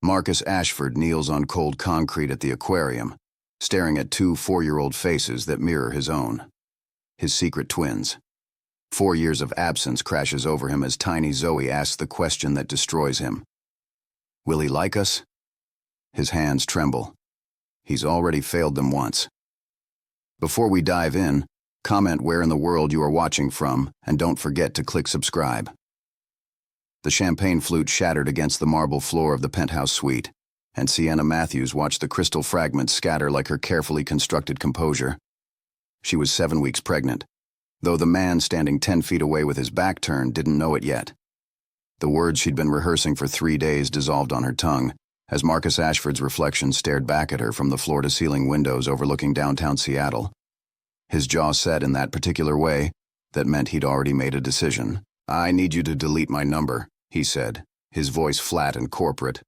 Marcus Ashford kneels on cold concrete at the aquarium, staring at two 4-year-old faces that mirror his own. His secret twins. 4 years of absence crashes over him as tiny Zoe asks the question that destroys him. Will he like us? His hands tremble. He's already failed them once. Before we dive in, comment where in the world you are watching from, and don't forget to click subscribe. The champagne flute shattered against the marble floor of the penthouse suite, and Sienna Matthews watched the crystal fragments scatter like her carefully constructed composure. She was 7 weeks pregnant, though the man standing 10 feet away with his back turned didn't know it yet. The words she'd been rehearsing for 3 days dissolved on her tongue, as Marcus Ashford's reflection stared back at her from the floor-to-ceiling windows overlooking downtown Seattle. His jaw set in that particular way that meant he'd already made a decision. "I need you to delete my number," he said, his voice flat and corporate,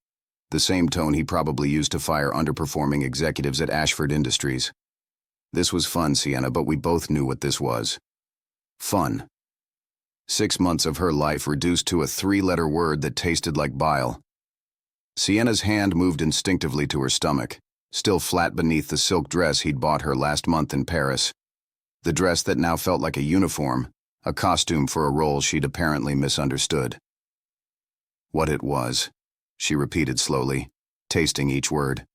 the same tone he probably used to fire underperforming executives at Ashford Industries. This was fun, Sienna, but we both knew what this was. Fun. 6 months of her life reduced to a 3-letter word that tasted like bile. Sienna's hand moved instinctively to her stomach, still flat beneath the silk dress he'd bought her last month in Paris. The dress that now felt like a uniform, a costume for a role she'd apparently misunderstood. What it was, she repeated slowly, tasting each word.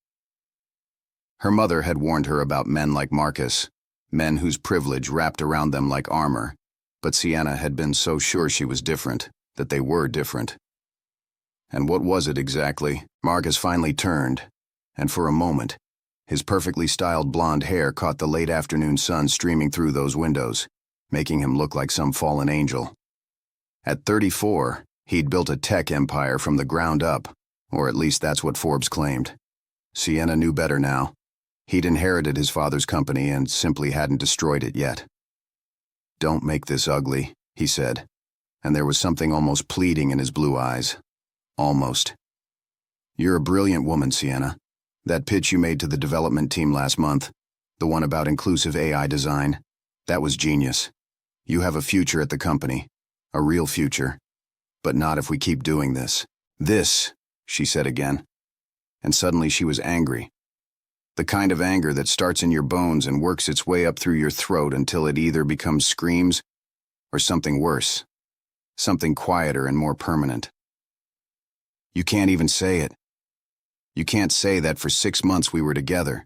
Her mother had warned her about men like Marcus, men whose privilege wrapped around them like armor, but Sienna had been so sure she was different, that they were different. And what was it exactly? Marcus finally turned, and for a moment, his perfectly styled blonde hair caught the late afternoon sun streaming through those windows, making him look like some fallen angel. At 34, he'd built a tech empire from the ground up, or at least that's what Forbes claimed. Sienna knew better now. He'd inherited his father's company and simply hadn't destroyed it yet. "Don't make this ugly," he said, and there was something almost pleading in his blue eyes. Almost. "You're a brilliant woman, Sienna. That pitch you made to the development team last month, the one about inclusive AI design, that was genius. You have a future at the company, a real future. But not if we keep doing this." "This," she said again. And suddenly she was angry. The kind of anger that starts in your bones and works its way up through your throat until it either becomes screams or something worse, something quieter and more permanent. "You can't even say it. You can't say that for 6 months we were together,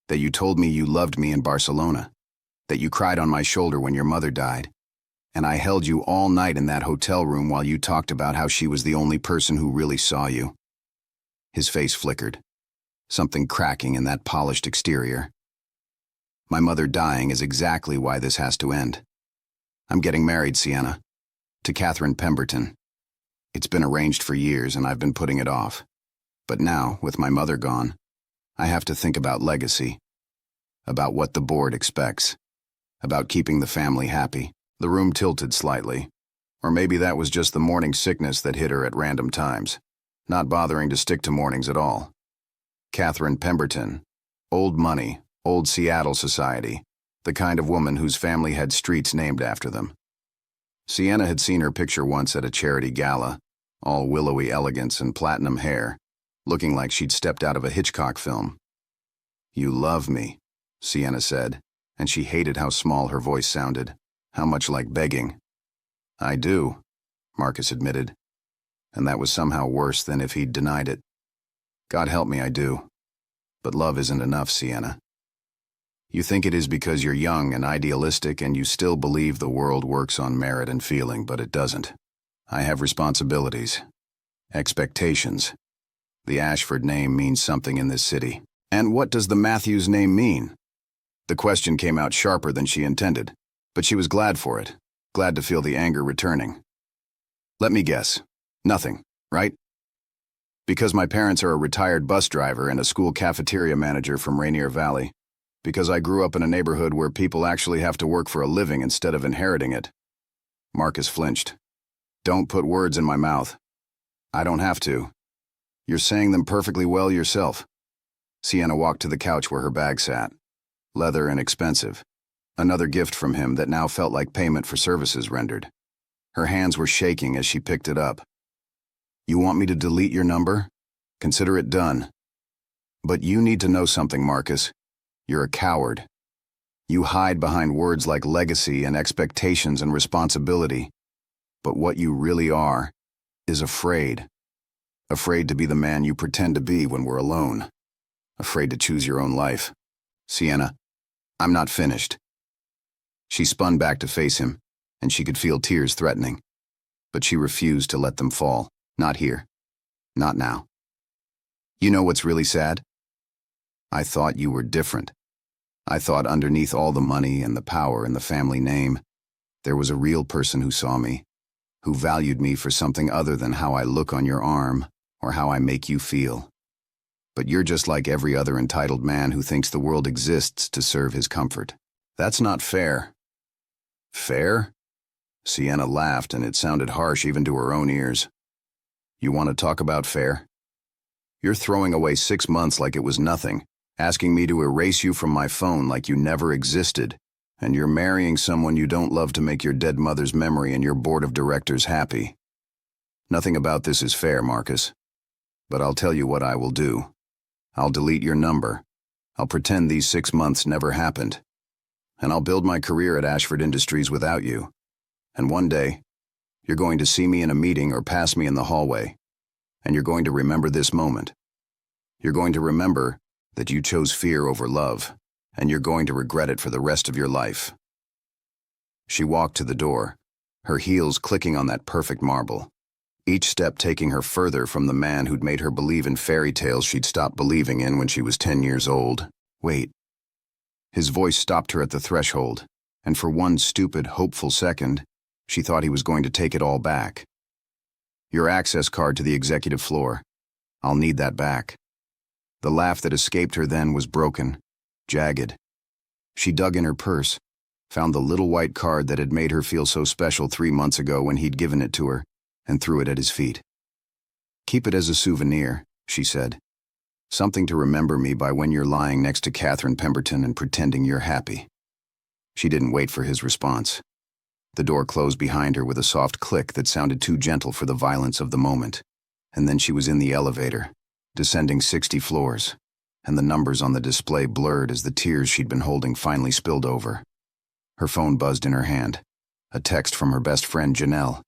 that you told me you loved me in Barcelona, that you cried on my shoulder when your mother died, and I held you all night in that hotel room while you talked about how she was the only person who really saw you." His face flickered, something cracking in that polished exterior. "My mother dying is exactly why this has to end. I'm getting married, Sienna, to Catherine Pemberton. It's been arranged for years and I've been putting it off. But now, with my mother gone, I have to think about legacy, about what the board expects, about keeping the family happy." The room tilted slightly, or maybe that was just the morning sickness that hit her at random times, not bothering to stick to mornings at all. Catherine Pemberton, old money, old Seattle society, the kind of woman whose family had streets named after them. Sienna had seen her picture once at a charity gala, all willowy elegance and platinum hair, looking like she'd stepped out of a Hitchcock film. "You love me," Sienna said, and she hated how small her voice sounded, how much like begging. "I do," Marcus admitted, and that was somehow worse than if he'd denied it. "God help me, I do. But love isn't enough, Sienna. You think it is because you're young and idealistic and you still believe the world works on merit and feeling, but it doesn't. I have responsibilities, expectations. The Ashford name means something in this city. And what does the Matthews name mean?" The question came out sharper than she intended, but she was glad for it, glad to feel the anger returning. "Let me guess. Nothing, right? Because my parents are a retired bus driver and a school cafeteria manager from Rainier Valley. Because I grew up in a neighborhood where people actually have to work for a living instead of inheriting it." Marcus flinched. "Don't put words in my mouth. I don't have to. You're saying them perfectly well yourself." Sienna walked to the couch where her bag sat. Leather and expensive. Another gift from him that now felt like payment for services rendered. Her hands were shaking as she picked it up. "You want me to delete your number?" Consider it done. But you need to know something, Marcus. You're a coward. You hide behind words like legacy and expectations and responsibility. But what you really are is afraid. Afraid to be the man you pretend to be when we're alone. Afraid to choose your own life. Sienna, I'm not finished. She spun back to face him, and she could feel tears threatening. But she refused to let them fall. Not here. Not now. You know what's really sad? I thought you were different. I thought underneath all the money and the power and the family name, there was a real person who saw me, who valued me for something other than how I look on your arm or how I make you feel. But you're just like every other entitled man who thinks the world exists to serve his comfort. That's not fair. Fair? Sienna laughed, and it sounded harsh even to her own ears. You want to talk about fair? You're throwing away 6 months like it was nothing, asking me to erase you from my phone like you never existed, and you're marrying someone you don't love to make your dead mother's memory and your board of directors happy. Nothing about this is fair, Marcus. But I'll tell you what I will do. I'll delete your number. I'll pretend these 6 months never happened. And I'll build my career at Ashford Industries without you. And one day, you're going to see me in a meeting or pass me in the hallway, and you're going to remember this moment. You're going to remember that you chose fear over love, and you're going to regret it for the rest of your life. She walked to the door, her heels clicking on that perfect marble, each step taking her further from the man who'd made her believe in fairy tales she'd stopped believing in when she was 10 years old. Wait. His voice stopped her at the threshold, and for one stupid, hopeful second, she thought he was going to take it all back. Your access card to the executive floor. I'll need that back. The laugh that escaped her then was broken, jagged. She dug in her purse, found the little white card that had made her feel so special 3 months ago when he'd given it to her, and threw it at his feet. Keep it as a souvenir, she said. Something to remember me by when you're lying next to Catherine Pemberton and pretending you're happy. She didn't wait for his response. The door closed behind her with a soft click that sounded too gentle for the violence of the moment, and then she was in the elevator, descending 60 floors, and the numbers on the display blurred as the tears she'd been holding finally spilled over. Her phone buzzed in her hand, a text from her best friend Janelle.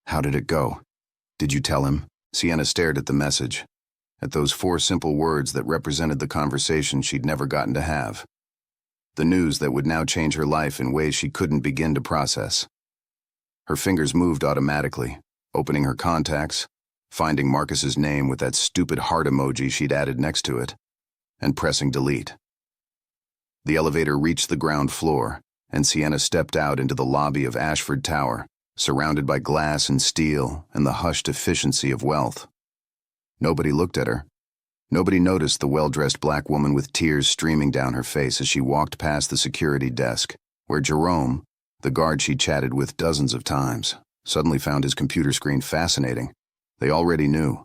How did it go? Did you tell him? Sienna stared at the message, at those 4 simple words that represented the conversation she'd never gotten to have. The news that would now change her life in ways she couldn't begin to process. Her fingers moved automatically, opening her contacts, finding Marcus's name with that stupid heart emoji she'd added next to it, and pressing delete. The elevator reached the ground floor, and Sienna stepped out into the lobby of Ashford Tower, surrounded by glass and steel and the hushed efficiency of wealth. Nobody looked at her. Nobody noticed the well-dressed black woman with tears streaming down her face as she walked past the security desk, where Jerome, the guard she chatted with dozens of times, suddenly found his computer screen fascinating. They already knew.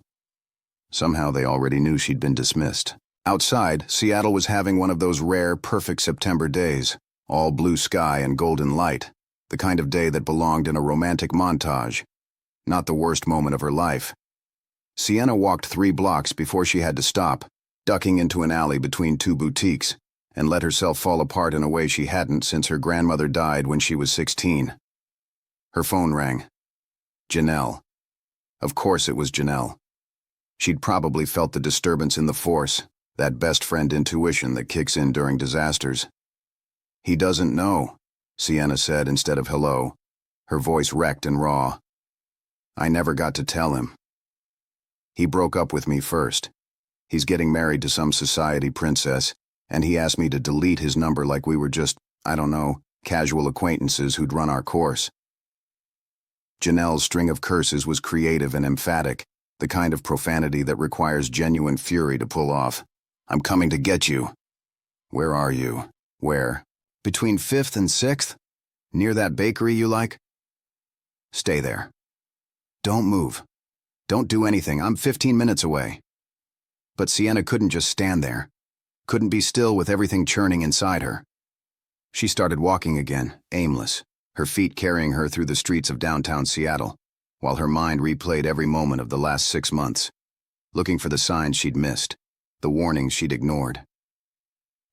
Somehow they already knew she'd been dismissed. Outside, Seattle was having one of those rare, perfect September days, all blue sky and golden light, the kind of day that belonged in a romantic montage. Not the worst moment of her life. Sienna walked 3 blocks before she had to stop, ducking into an alley between 2 boutiques, and let herself fall apart in a way she hadn't since her grandmother died when she was 16. Her phone rang. Janelle. Of course it was Janelle. She'd probably felt the disturbance in the force, that best friend intuition that kicks in during disasters. He doesn't know, Sienna said instead of hello, her voice wrecked and raw. I never got to tell him. He broke up with me first. He's getting married to some society princess, and he asked me to delete his number like we were just, I don't know, casual acquaintances who'd run our course. Janelle's string of curses was creative and emphatic, the kind of profanity that requires genuine fury to pull off. I'm coming to get you. Where are you? Where? Between 5th and 6th? Near that bakery you like? Stay there. Don't move. Don't do anything, I'm 15 minutes away. But Sienna couldn't just stand there. Couldn't be still with everything churning inside her. She started walking again, aimless, her feet carrying her through the streets of downtown Seattle, while her mind replayed every moment of the last 6 months. looking for the signs she'd missed, the warnings she'd ignored.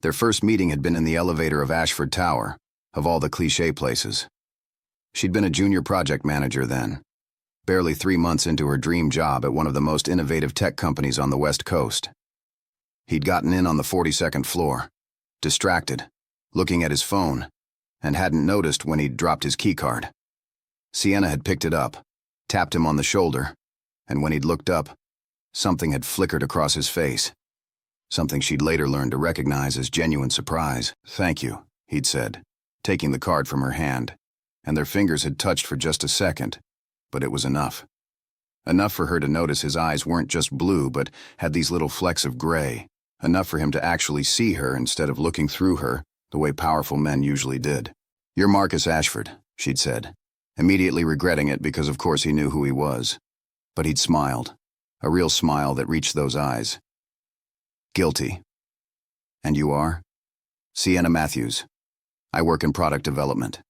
Their first meeting had been in the elevator of Ashford Tower, of all the cliché places. She'd been a junior project manager then, barely 3 months into her dream job at one of the most innovative tech companies on the West Coast. He'd gotten in on the 42nd floor, distracted, looking at his phone, and hadn't noticed when he'd dropped his keycard. Sienna had picked it up, tapped him on the shoulder, and when he'd looked up, something had flickered across his face. Something she'd later learned to recognize as genuine surprise. "Thank you," he'd said, taking the card from her hand, and their fingers had touched for just a second, but it was enough. Enough for her to notice his eyes weren't just blue but had these little flecks of gray, enough for him to actually see her instead of looking through her the way powerful men usually did. "You're Marcus Ashford," she'd said, immediately regretting it because of course he knew who he was. But he'd smiled, a real smile that reached those eyes. "Guilty." "And you are?" "Sienna Matthews. I work in product development."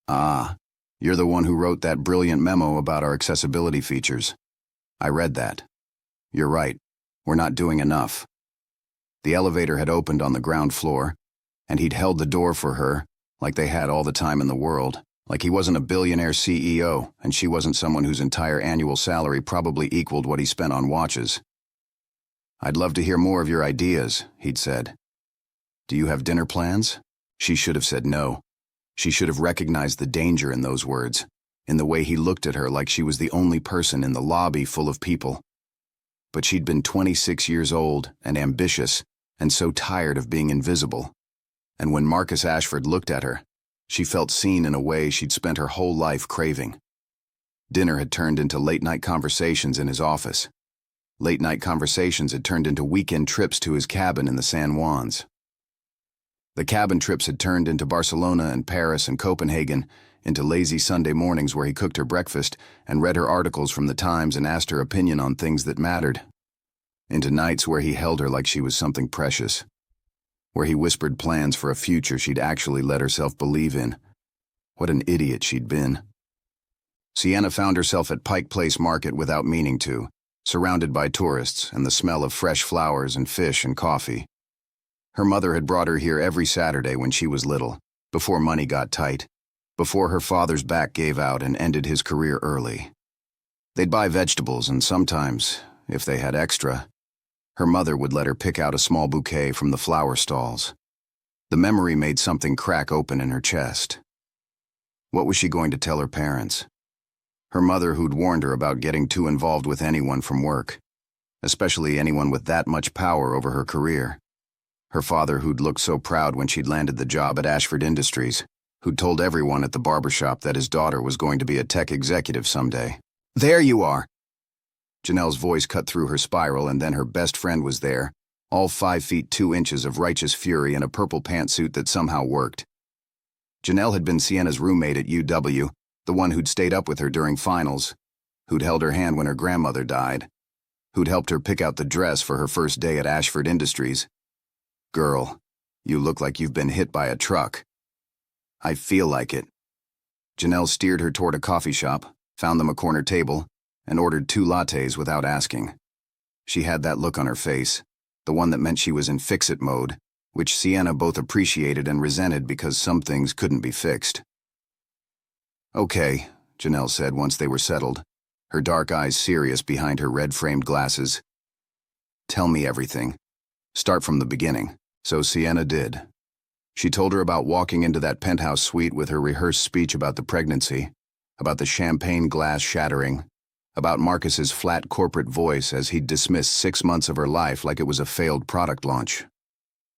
"Ah, you're the one who wrote that brilliant memo about our accessibility features. I read that. You're right, we're not doing enough." The elevator had opened on the ground floor, and he'd held the door for her, like they had all the time in the world, like he wasn't a billionaire CEO and she wasn't someone whose entire annual salary probably equaled what he spent on watches. "I'd love to hear more of your ideas," he'd said. "Do you have dinner plans?" She should have said no. She should have recognized the danger in those words, in the way he looked at her like she was the only person in the lobby full of people. But she'd been 26 years old and ambitious and so tired of being invisible. And when Marcus Ashford looked at her, she felt seen in a way she'd spent her whole life craving. Dinner had turned into late-night conversations in his office. Late-night conversations had turned into weekend trips to his cabin in the San Juans. The cabin trips had turned into Barcelona and Paris and Copenhagen, into lazy Sunday mornings where he cooked her breakfast and read her articles from the Times and asked her opinion on things that mattered. Into nights where he held her like she was something precious. Where he whispered plans for a future she'd actually let herself believe in. What an idiot she'd been. Sienna found herself at Pike Place Market without meaning to, surrounded by tourists and the smell of fresh flowers and fish and coffee. Her mother had brought her here every Saturday when she was little, before money got tight, before her father's back gave out and ended his career early. They'd buy vegetables and sometimes, if they had extra, her mother would let her pick out a small bouquet from the flower stalls. The memory made something crack open in her chest. What was she going to tell her parents? Her mother who'd warned her about getting too involved with anyone from work, especially anyone with that much power over her career. Her father who'd looked so proud when she'd landed the job at Ashford Industries, who'd told everyone at the barbershop that his daughter was going to be a tech executive someday. "There you are!" Janelle's voice cut through her spiral, and then her best friend was there, all 5 feet 2 inches of righteous fury in a purple pantsuit that somehow worked. Janelle had been Sienna's roommate at UW, the one who'd stayed up with her during finals, who'd held her hand when her grandmother died, who'd helped her pick out the dress for her first day at Ashford Industries. "Girl, you look like you've been hit by a truck." "I feel like it." Janelle steered her toward a coffee shop, found them a corner table, and ordered 2 lattes without asking. She had that look on her face, the one that meant she was in fix-it mode, which Sienna both appreciated and resented because some things couldn't be fixed. "Okay," Janelle said once they were settled, her dark eyes serious behind her red-framed glasses. "Tell me everything. Start from the beginning." So Sienna did. She told her about walking into that penthouse suite with her rehearsed speech about the pregnancy, about the champagne glass shattering, about Marcus's flat corporate voice as he'd dismissed 6 months of her life like it was a failed product launch.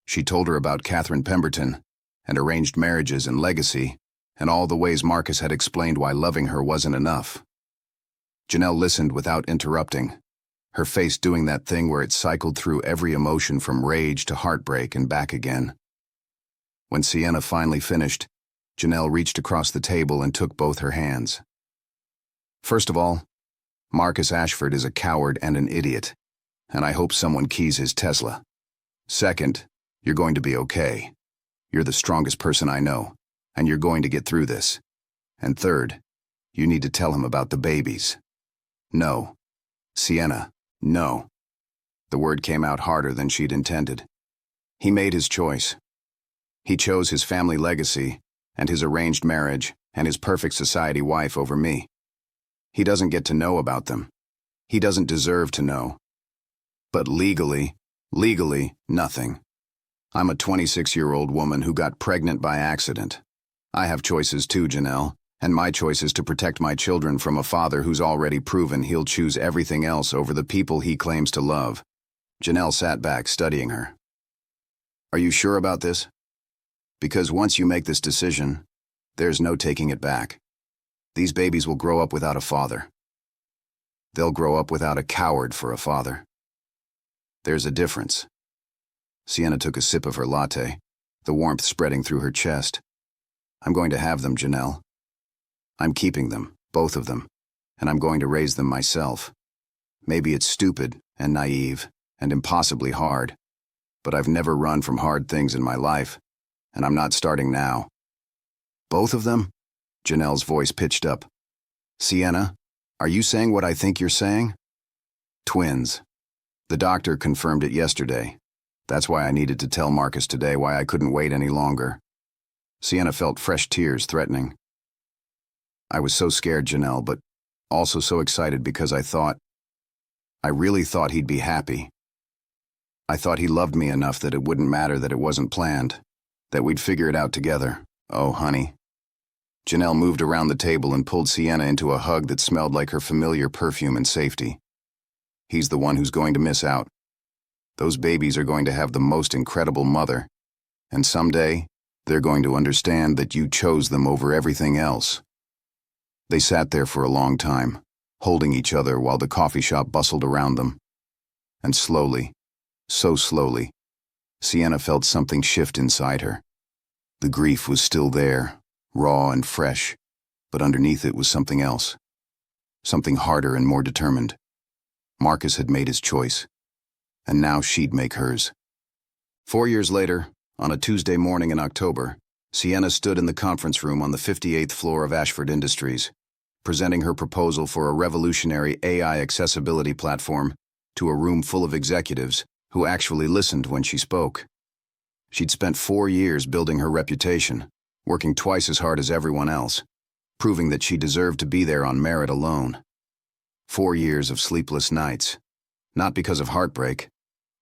She told her about Catherine Pemberton, and arranged marriages and legacy, and all the ways Marcus had explained why loving her wasn't enough. Janelle listened without interrupting, her face doing that thing where it cycled through every emotion from rage to heartbreak and back again. When Sienna finally finished, Janelle reached across the table and took both her hands. "First of all, Marcus Ashford is a coward and an idiot, and I hope someone keys his Tesla. Second, you're going to be okay. You're the strongest person I know, and you're going to get through this. And third, you need to tell him about the babies." "No. Sienna, No. The word came out harder than she'd intended. He made his choice. He chose his family legacy and his arranged marriage and his perfect society wife over me. He doesn't get to know about them. He doesn't deserve to know. But legally, nothing. I'm a 26-year-old woman who got pregnant by accident. I have choices too, Janelle, and my choice is to protect my children from a father who's already proven he'll choose everything else over the people he claims to love. Janelle sat back, studying her. Are you sure about this? Because once you make this decision, there's no taking it back. These babies will grow up without a father. They'll grow up without a coward for a father. There's a difference. Sienna took a sip of her latte, the warmth spreading through her chest. I'm going to have them, Janelle. I'm keeping them, both of them, and I'm going to raise them myself. Maybe it's stupid and naive and impossibly hard, but I've never run from hard things in my life, and I'm not starting now. Both of them? Janelle's voice pitched up. Sienna, are you saying what I think you're saying? Twins. The doctor confirmed it yesterday. That's why I needed to tell Marcus today why I couldn't wait any longer. Sienna felt fresh tears threatening. I was so scared, Janelle, but also so excited because I really thought he'd be happy. I thought he loved me enough that it wouldn't matter that it wasn't planned, that we'd figure it out together. Oh, honey. Janelle moved around the table and pulled Sienna into a hug that smelled like her familiar perfume and safety. He's the one who's going to miss out. Those babies are going to have the most incredible mother, and someday, they're going to understand that you chose them over everything else. They sat there for a long time, holding each other while the coffee shop bustled around them. And slowly, so slowly, Sienna felt something shift inside her. The grief was still there, raw and fresh, but underneath it was something else. Something harder and more determined. Marcus had made his choice, and now she'd make hers. 4 years later, on a Tuesday morning in October, Sienna stood in the conference room on the 58th floor of Ashford Industries, presenting her proposal for a revolutionary AI accessibility platform to a room full of executives who actually listened when she spoke. She'd spent 4 years building her reputation, working twice as hard as everyone else, proving that she deserved to be there on merit alone. 4 years of sleepless nights, not because of heartbreak,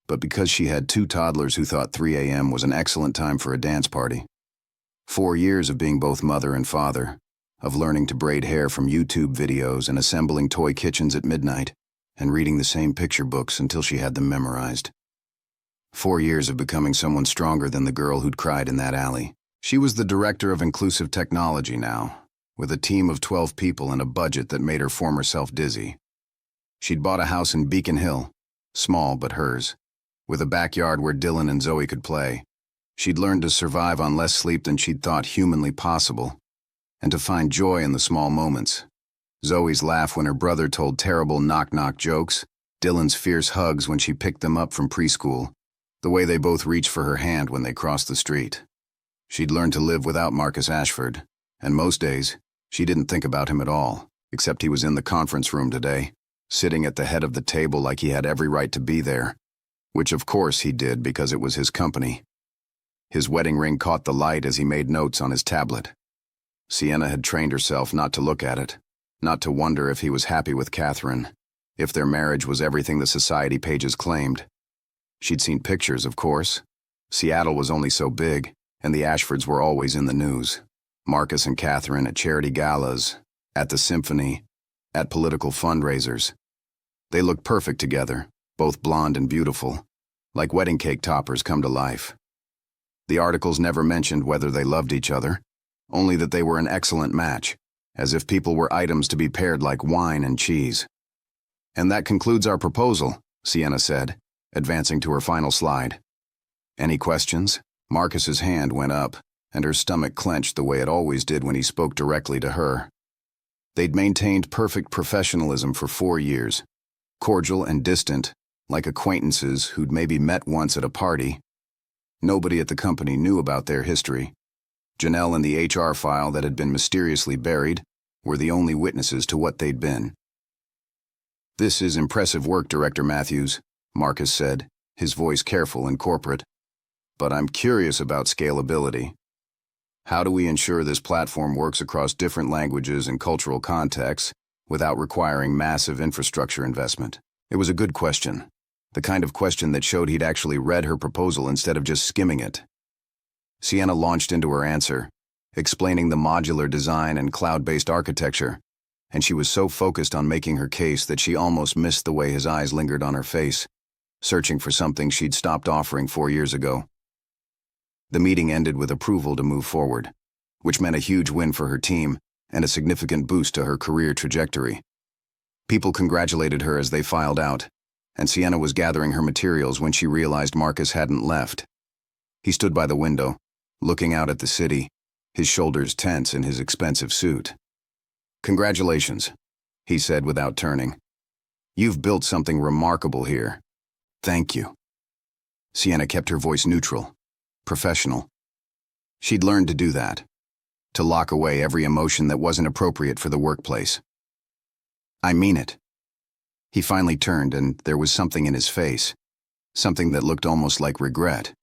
but because she had 2 toddlers who thought 3 a.m. was an excellent time for a dance party. 4 years of being both mother and father, of learning to braid hair from YouTube videos and assembling toy kitchens at midnight, and reading the same picture books until she had them memorized. 4 years of becoming someone stronger than the girl who'd cried in that alley. She was the director of inclusive technology now, with a team of 12 people and a budget that made her former self dizzy. She'd bought a house in Beacon Hill, small but hers, with a backyard where Dylan and Zoe could play. She'd learned to survive on less sleep than she'd thought humanly possible, and to find joy in the small moments. Zoe's laugh when her brother told terrible knock-knock jokes, Dylan's fierce hugs when she picked them up from preschool, the way they both reached for her hand when they crossed the street. She'd learned to live without Marcus Ashford, and most days, she didn't think about him at all, except he was in the conference room today, sitting at the head of the table like he had every right to be there, which of course he did because it was his company. His wedding ring caught the light as he made notes on his tablet. Sienna had trained herself not to look at it, not to wonder if he was happy with Catherine, if their marriage was everything the society pages claimed. She'd seen pictures, of course. Seattle was only so big, and the Ashfords were always in the news. Marcus and Catherine at charity galas, at the symphony, at political fundraisers. They looked perfect together, both blonde and beautiful, like wedding cake toppers come to life. The articles never mentioned whether they loved each other, only that they were an excellent match, as if people were items to be paired like wine and cheese. And that concludes our proposal, Sienna said, advancing to her final slide. Any questions? Marcus's hand went up, and her stomach clenched the way it always did when he spoke directly to her. They'd maintained perfect professionalism for 4 years, cordial and distant, like acquaintances who'd maybe met once at a party. Nobody at the company knew about their history. Janelle and the HR file that had been mysteriously buried were the only witnesses to what they'd been. "This is impressive work, Director Matthews," Marcus said, his voice careful and corporate. "But I'm curious about scalability. How do we ensure this platform works across different languages and cultural contexts without requiring massive infrastructure investment?" It was a good question, the kind of question that showed he'd actually read her proposal instead of just skimming it. Sienna launched into her answer, explaining the modular design and cloud-based architecture, and she was so focused on making her case that she almost missed the way his eyes lingered on her face, searching for something she'd stopped offering 4 years ago. The meeting ended with approval to move forward, which meant a huge win for her team and a significant boost to her career trajectory. People congratulated her as they filed out, and Sienna was gathering her materials when she realized Marcus hadn't left. He stood by the window, looking out at the city, his shoulders tense in his expensive suit. "Congratulations," he said without turning. "You've built something remarkable here. Thank you." Sienna kept her voice neutral, professional. She'd learned to do that, to lock away every emotion that wasn't appropriate for the workplace. "I mean it." He finally turned, and there was something in his face, something that looked almost like regret.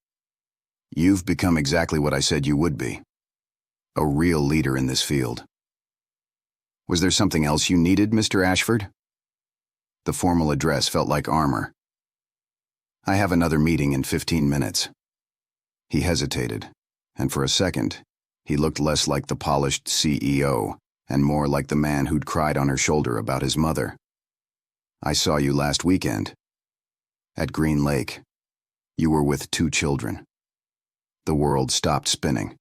"You've become exactly what I said you would be. A real leader in this field." "Was there something else you needed, Mr. Ashford?" The formal address felt like armor. "I have another meeting in 15 minutes. He hesitated, and for a second, he looked less like the polished CEO and more like the man who'd cried on her shoulder about his mother. "I saw you last weekend. At Green Lake. You were with 2 children." The world stopped spinning.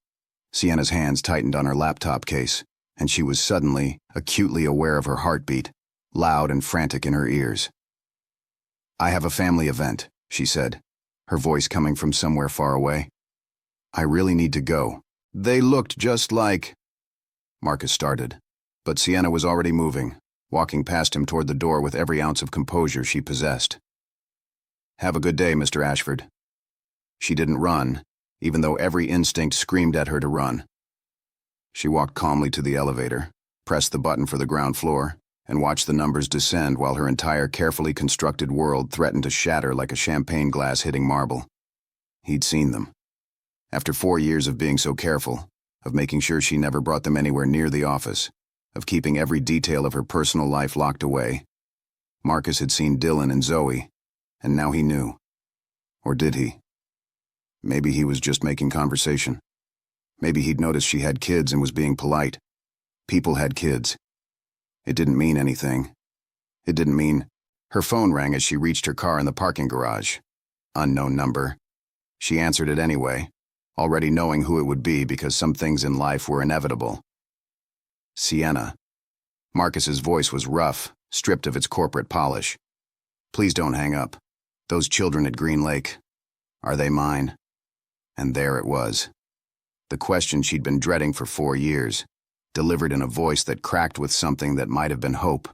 Sienna's hands tightened on her laptop case, and she was suddenly, acutely aware of her heartbeat, loud and frantic in her ears. "I have a family event," she said, her voice coming from somewhere far away. "I really need to go." "They looked just like—" Marcus started, but Sienna was already moving, walking past him toward the door with every ounce of composure she possessed. "Have a good day, Mr. Ashford." She didn't run, even though every instinct screamed at her to run. She walked calmly to the elevator, pressed the button for the ground floor, and watched the numbers descend while her entire carefully constructed world threatened to shatter like a champagne glass hitting marble. He'd seen them. After 4 years of being so careful, of making sure she never brought them anywhere near the office, of keeping every detail of her personal life locked away, Marcus had seen Dylan and Zoe, and now he knew. Or did he? Maybe he was just making conversation. Maybe he'd noticed she had kids and was being polite. People had kids. It didn't mean anything. It didn't mean... Her phone rang as she reached her car in the parking garage. Unknown number. She answered it anyway, already knowing who it would be because some things in life were inevitable. "Sienna." Marcus's voice was rough, stripped of its corporate polish. "Please don't hang up. Those children at Green Lake, are they mine?" And there it was. The question she'd been dreading for 4 years, delivered in a voice that cracked with something that might have been hope,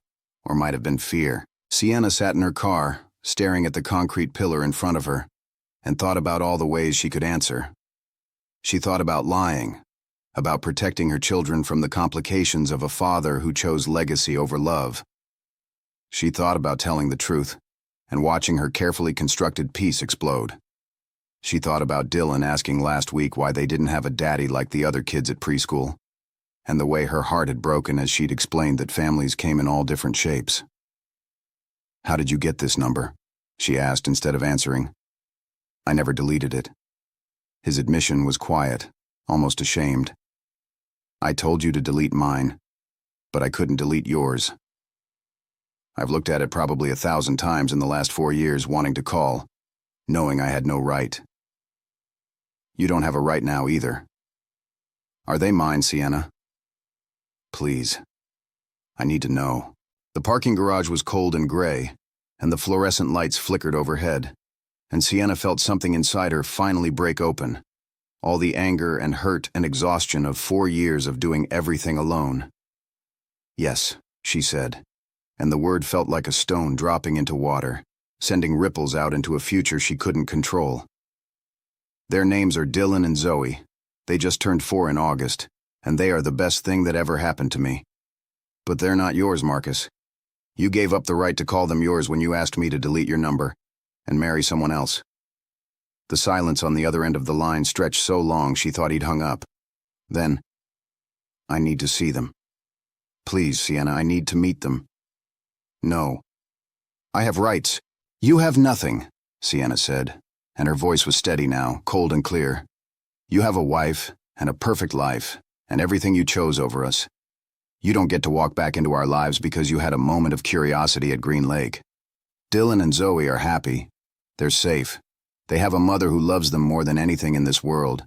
or might have been fear. Sienna sat in her car, staring at the concrete pillar in front of her, and thought about all the ways she could answer. She thought about lying, about protecting her children from the complications of a father who chose legacy over love. She thought about telling the truth, and watching her carefully constructed piece explode. She thought about Dylan asking last week why they didn't have a daddy like the other kids at preschool, and the way her heart had broken as she'd explained that families came in all different shapes. "How did you get this number?" she asked instead of answering. "I never deleted it." His admission was quiet, almost ashamed. "I told you to delete mine, but I couldn't delete yours. I've looked at it probably 1,000 times in the last 4 years wanting to call, knowing I had no right. You don't have a right now either. Are they mine, Sienna? Please. I need to know." The parking garage was cold and gray, and the fluorescent lights flickered overhead, and Sienna felt something inside her finally break open. All the anger and hurt and exhaustion of 4 years of doing everything alone. "Yes," she said, and the word felt like a stone dropping into water, sending ripples out into a future she couldn't control. "Their names are Dylan and Zoe. They just turned 4 in August, and they are the best thing that ever happened to me. But they're not yours, Marcus. You gave up the right to call them yours when you asked me to delete your number and marry someone else. The silence on the other end of the line stretched so long she thought he'd hung up. Then, I need to see them. Please, Sienna, I need to meet them. No. I have rights. You have nothing, Sienna said, and her voice was steady now, cold and clear. You have a wife and a perfect life and everything you chose over us. You don't get to walk back into our lives because you had a moment of curiosity at Green Lake. Dylan and Zoe are happy. They're safe. They have a mother who loves them more than anything in this world,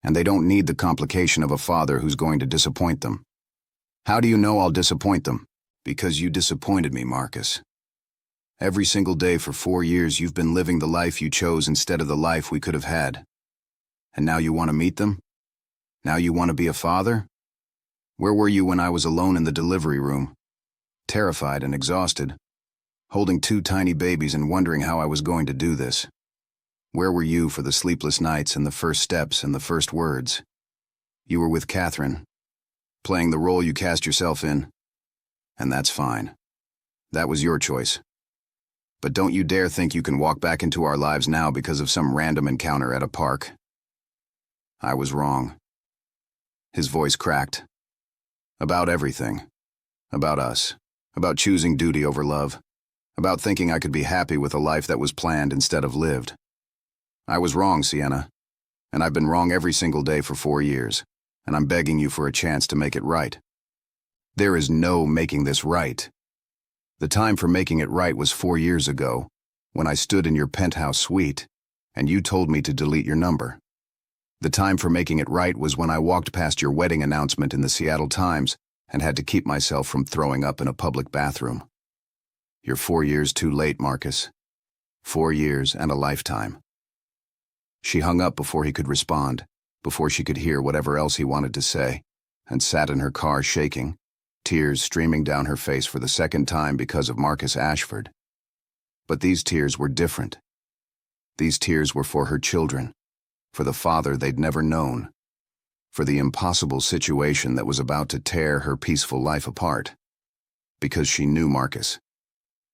and they don't need the complication of a father who's going to disappoint them. How do you know I'll disappoint them? Because you disappointed me, Marcus. Every single day for 4 years you've been living the life you chose instead of the life we could have had. And now you want to meet them? Now you want to be a father? Where were you when I was alone in the delivery room, terrified and exhausted, holding 2 tiny babies and wondering how I was going to do this? Where were you for the sleepless nights and the first steps and the first words? You were with Catherine, playing the role you cast yourself in. And that's fine. That was your choice. But don't you dare think you can walk back into our lives now because of some random encounter at a park. I was wrong. His voice cracked. About everything. About us. About choosing duty over love. About thinking I could be happy with a life that was planned instead of lived. I was wrong, Sienna, and I've been wrong every single day for 4 years, and I'm begging you for a chance to make it right. There is no making this right. The time for making it right was 4 years ago, when I stood in your penthouse suite, and you told me to delete your number. The time for making it right was when I walked past your wedding announcement in the Seattle Times and had to keep myself from throwing up in a public bathroom. You're 4 years too late, Marcus. 4 years and a lifetime. She hung up before he could respond, before she could hear whatever else he wanted to say, and sat in her car shaking, tears streaming down her face for the second time because of Marcus Ashford. But these tears were different. These tears were for her children, for the father they'd never known, for the impossible situation that was about to tear her peaceful life apart. Because she knew Marcus.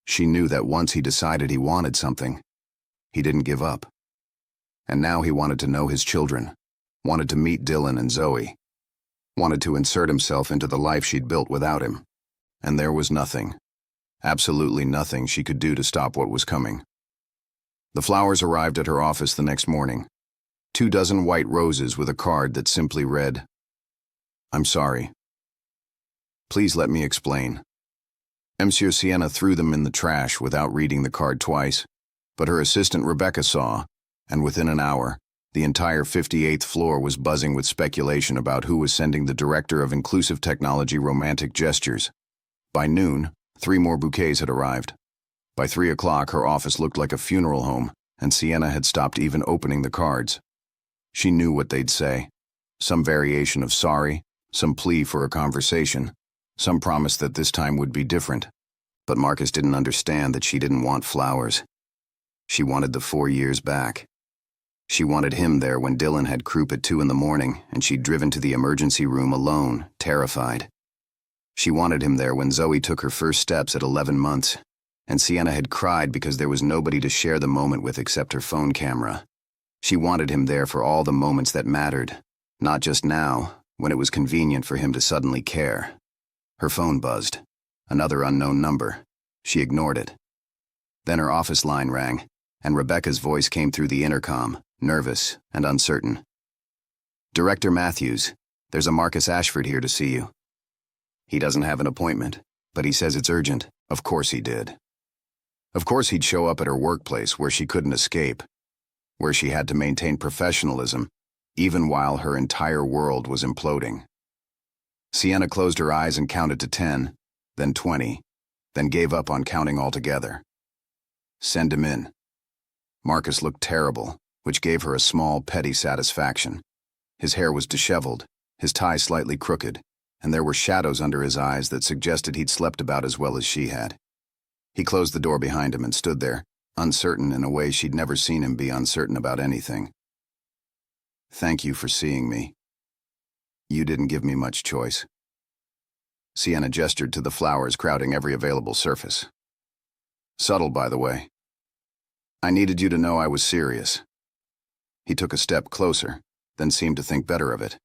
She knew that once he decided he wanted something, he didn't give up. And now he wanted to know his children, wanted to meet Dylan and Zoe, wanted to insert himself into the life she'd built without him. And there was nothing, absolutely nothing she could do to stop what was coming. The flowers arrived at her office the next morning. 2 dozen white roses with a card that simply read, "I'm sorry. Please let me explain." Monsieur Sienna threw them in the trash without reading the card twice, but her assistant Rebecca saw, and within an hour, the entire 58th floor was buzzing with speculation about who was sending the director of inclusive technology romantic gestures. By noon, 3 more bouquets had arrived. By 3 o'clock, her office looked like a funeral home, and Sienna had stopped even opening the cards. She knew what they'd say. Some variation of sorry, some plea for a conversation, some promise that this time would be different. But Marcus didn't understand that she didn't want flowers. She wanted the 4 years back. She wanted him there when Dylan had croup at 2 in the morning and she'd driven to the emergency room alone, terrified. She wanted him there when Zoe took her first steps at 11 months, and Sienna had cried because there was nobody to share the moment with except her phone camera. She wanted him there for all the moments that mattered, not just now, when it was convenient for him to suddenly care. Her phone buzzed. Another unknown number. She ignored it. Then her office line rang, and Rebecca's voice came through the intercom, nervous and uncertain. "Director Matthews, there's a Marcus Ashford here to see you." He doesn't have an appointment, but he says it's urgent. Of course he did. Of course he'd show up at her workplace where she couldn't escape, where she had to maintain professionalism, even while her entire world was imploding. Sienna closed her eyes and counted to 10, then 20, then gave up on counting altogether. Send him in. Marcus looked terrible, which gave her a small, petty satisfaction. His hair was disheveled, his tie slightly crooked, and there were shadows under his eyes that suggested he'd slept about as well as she had. He closed the door behind him and stood there, uncertain in a way she'd never seen him be uncertain about anything. "Thank you for seeing me. You didn't give me much choice." Sienna gestured to the flowers crowding every available surface. Subtle, by the way. I needed you to know I was serious. He took a step closer, then seemed to think better of it.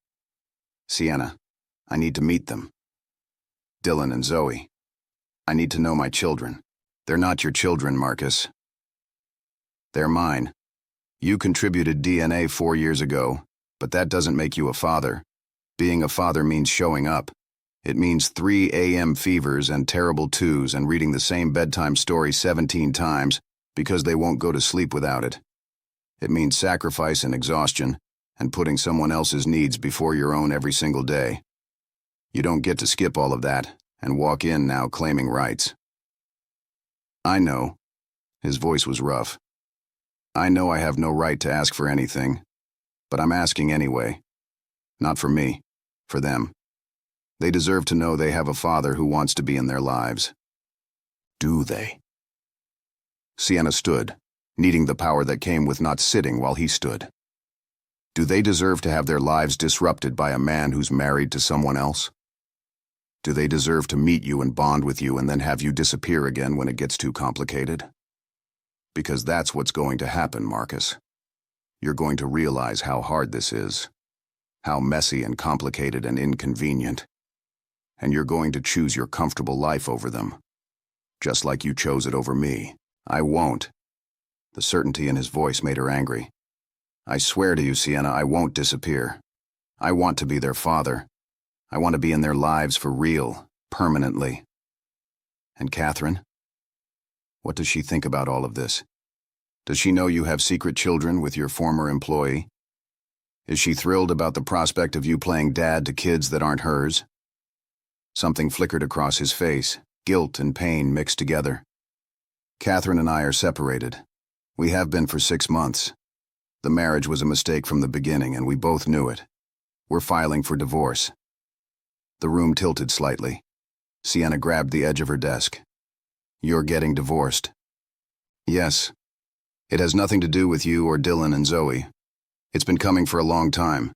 Sienna, I need to meet them. Dylan and Zoe. I need to know my children. They're not your children, Marcus. They're mine. You contributed DNA 4 years ago, but that doesn't make you a father. Being a father means showing up. It means 3 a.m. fevers and terrible twos and reading the same bedtime story 17 times because they won't go to sleep without it. It means sacrifice and exhaustion and putting someone else's needs before your own every single day. You don't get to skip all of that and walk in now claiming rights. I know. His voice was rough. I know I have no right to ask for anything, but I'm asking anyway. Not for me, for them. They deserve to know they have a father who wants to be in their lives. Do they? Sienna stood, needing the power that came with not sitting while he stood. Do they deserve to have their lives disrupted by a man who's married to someone else? Do they deserve to meet you and bond with you and then have you disappear again when it gets too complicated? Because that's what's going to happen, Marcus. You're going to realize how hard this is, how messy and complicated and inconvenient. And you're going to choose your comfortable life over them, just like you chose it over me. I won't. The certainty in his voice made her angry. I swear to you, Sienna, I won't disappear. I want to be their father. I want to be in their lives for real, permanently. And Catherine? What does she think about all of this? Does she know you have secret children with your former employee? Is she thrilled about the prospect of you playing dad to kids that aren't hers? Something flickered across his face, guilt and pain mixed together. Catherine and I are separated. We have been for 6 months. The marriage was a mistake from the beginning, and we both knew it. We're filing for divorce. The room tilted slightly. Sienna grabbed the edge of her desk. You're getting divorced. Yes. It has nothing to do with you or Dylan and Zoe. It's been coming for a long time.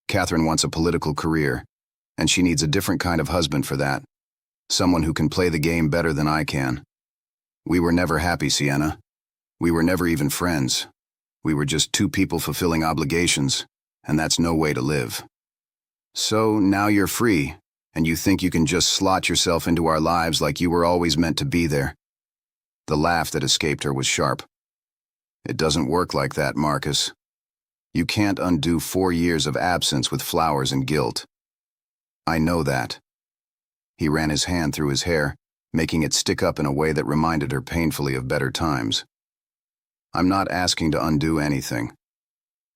Catherine wants a political career, and she needs a different kind of husband for that. Someone who can play the game better than I can. We were never happy, Sienna. We were never even friends. We were just two people fulfilling obligations, and that's no way to live. So now you're free, and you think you can just slot yourself into our lives like you were always meant to be there. The laugh that escaped her was sharp. It doesn't work like that, Marcus. You can't undo 4 years of absence with flowers and guilt. I know that. He ran his hand through his hair, making it stick up in a way that reminded her painfully of better times. I'm not asking to undo anything.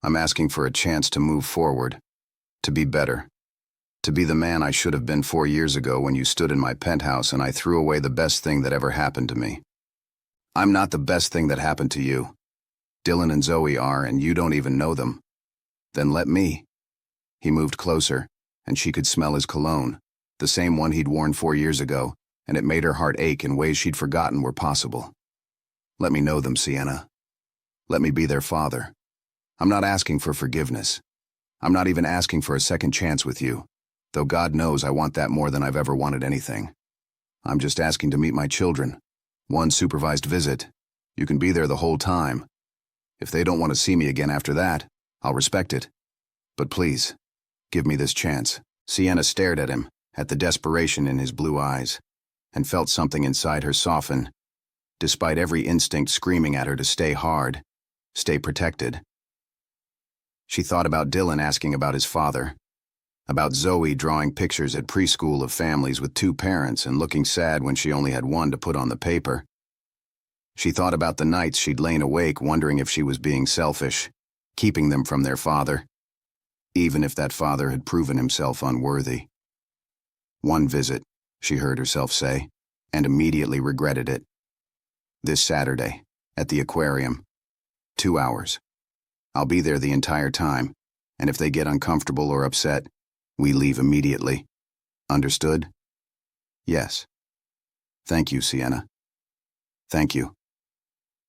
I'm asking for a chance to move forward, to be better, to be the man I should have been 4 years ago when you stood in my penthouse and I threw away the best thing that ever happened to me. I'm not the best thing that happened to you. Dylan and Zoe are, and you don't even know them. Then let me. He moved closer, and she could smell his cologne, the same one he'd worn 4 years ago, and it made her heart ache in ways she'd forgotten were possible. Let me know them, Sienna. Let me be their father. I'm not asking for forgiveness. I'm not even asking for a second chance with you, though God knows I want that more than I've ever wanted anything. I'm just asking to meet my children. One supervised visit. You can be there the whole time. If they don't want to see me again after that, I'll respect it. But please, give me this chance. Sienna stared at him, at the desperation in his blue eyes, and felt something inside her soften, despite every instinct screaming at her to stay hard, stay protected. She thought about Dylan asking about his father, about Zoe drawing pictures at preschool of families with 2 parents and looking sad when she only had one to put on the paper. She thought about the nights she'd lain awake wondering if she was being selfish, keeping them from their father, even if that father had proven himself unworthy. One visit, she heard herself say, and immediately regretted it. This Saturday, at the aquarium. 2 hours. I'll be there the entire time, and if they get uncomfortable or upset, we leave immediately. Understood? Yes. Thank you, Sienna. Thank you.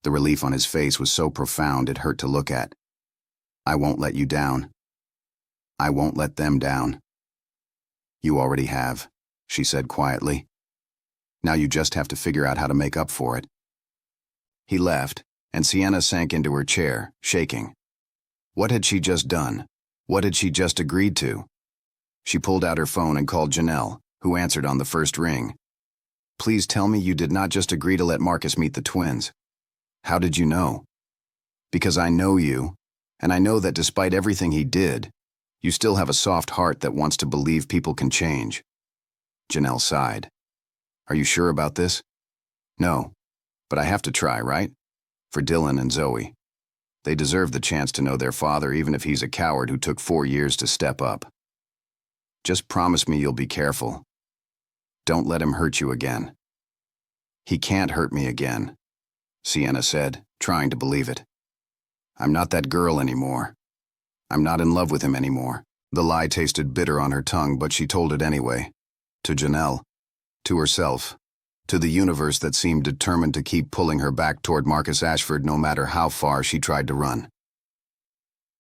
The relief on his face was so profound it hurt to look at. I won't let you down. I won't let them down. You already have, she said quietly. Now you just have to figure out how to make up for it. He left, and Sienna sank into her chair, shaking. What had she just done? What had she just agreed to? She pulled out her phone and called Janelle, who answered on the first ring. Please tell me you did not just agree to let Marcus meet the twins. How did you know? Because I know you, and I know that despite everything he did, you still have a soft heart that wants to believe people can change. Janelle sighed. Are you sure about this? No, but I have to try, right? For Dylan and Zoe. They deserve the chance to know their father even if he's a coward who took 4 years to step up. Just promise me you'll be careful. Don't let him hurt you again. He can't hurt me again, Sienna said, trying to believe it. I'm not that girl anymore. I'm not in love with him anymore. The lie tasted bitter on her tongue, but she told it anyway. To Janelle, to herself, to the universe that seemed determined to keep pulling her back toward Marcus Ashford no matter how far she tried to run.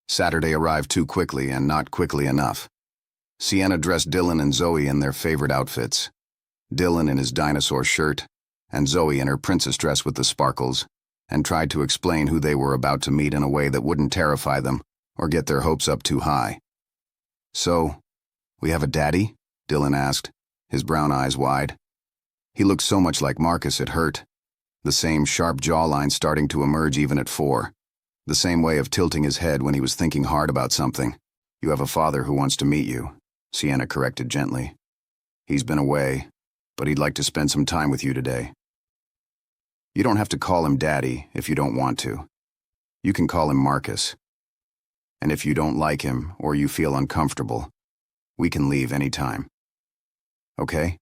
Saturday arrived too quickly and not quickly enough. Sienna dressed Dylan and Zoe in their favorite outfits. Dylan in his dinosaur shirt, and Zoe in her princess dress with the sparkles, and tried to explain who they were about to meet in a way that wouldn't terrify them or get their hopes up too high. So, we have a daddy? Dylan asked, his brown eyes wide. He looked so much like Marcus it hurt. The same sharp jawline starting to emerge even at 4. The same way of tilting his head when he was thinking hard about something. You have a father who wants to meet you, Sienna corrected gently. He's been away, but he'd like to spend some time with you today. You don't have to call him Daddy if you don't want to. You can call him Marcus. And if you don't like him or you feel uncomfortable, we can leave any time. Okay?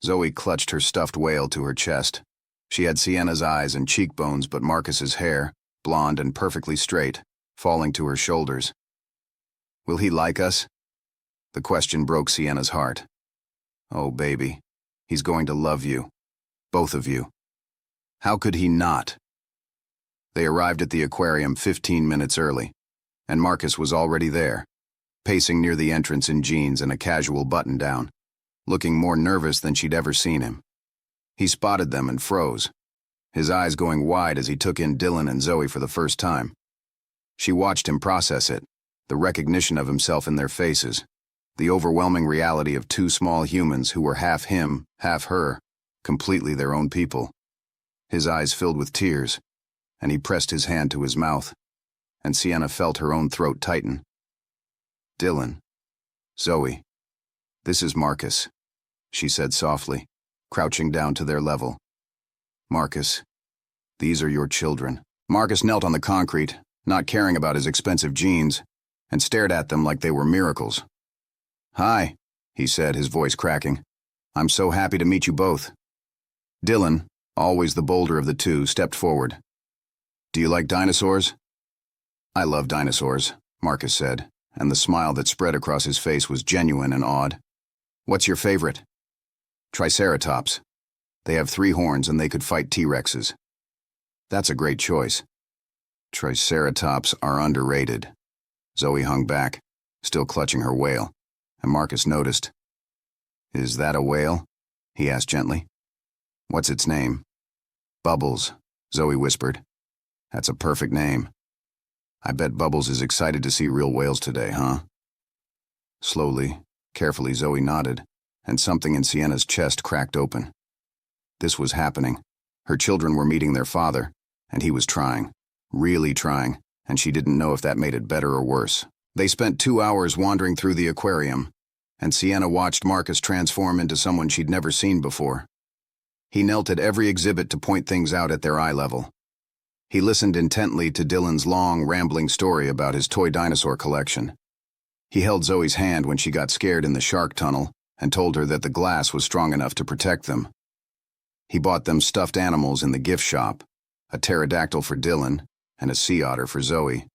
Zoe clutched her stuffed whale to her chest. She had Sienna's eyes and cheekbones, but Marcus's hair, blonde and perfectly straight, falling to her shoulders. Will he like us? The question broke Sienna's heart. Oh, baby, he's going to love you. Both of you. How could he not? They arrived at the aquarium 15 minutes early, and Marcus was already there, pacing near the entrance in jeans and a casual button-down, looking more nervous than she'd ever seen him. He spotted them and froze, his eyes going wide as he took in Dylan and Zoe for the first time. She watched him process it, the recognition of himself in their faces, the overwhelming reality of 2 small humans who were half him, half her, completely their own people. His eyes filled with tears, and he pressed his hand to his mouth, and Sienna felt her own throat tighten. Dylan, Zoe, this is Marcus, she said softly, crouching down to their level. Marcus, these are your children. Marcus knelt on the concrete, not caring about his expensive jeans, and stared at them like they were miracles. Hi, he said, his voice cracking. I'm so happy to meet you both. Dylan, always the bolder of the two, stepped forward. Do you like dinosaurs? I love dinosaurs, Marcus said, and the smile that spread across his face was genuine and odd. What's your favorite? Triceratops. They have 3 horns and they could fight T-Rexes. That's a great choice. Triceratops are underrated. Zoe hung back, still clutching her whale, and Marcus noticed. Is that a whale? He asked gently. What's its name? Bubbles, Zoe whispered. That's a perfect name. I bet Bubbles is excited to see real whales today, huh? Slowly, carefully, Zoe nodded, and something in Sienna's chest cracked open. This was happening. Her children were meeting their father, and he was trying, really trying, and she didn't know if that made it better or worse. They spent 2 hours wandering through the aquarium, and Sienna watched Marcus transform into someone she'd never seen before. He knelt at every exhibit to point things out at their eye level. He listened intently to Dylan's long, rambling story about his toy dinosaur collection. He held Zoe's hand when she got scared in the shark tunnel and told her that the glass was strong enough to protect them. He bought them stuffed animals in the gift shop, a pterodactyl for Dylan and a sea otter for Zoe.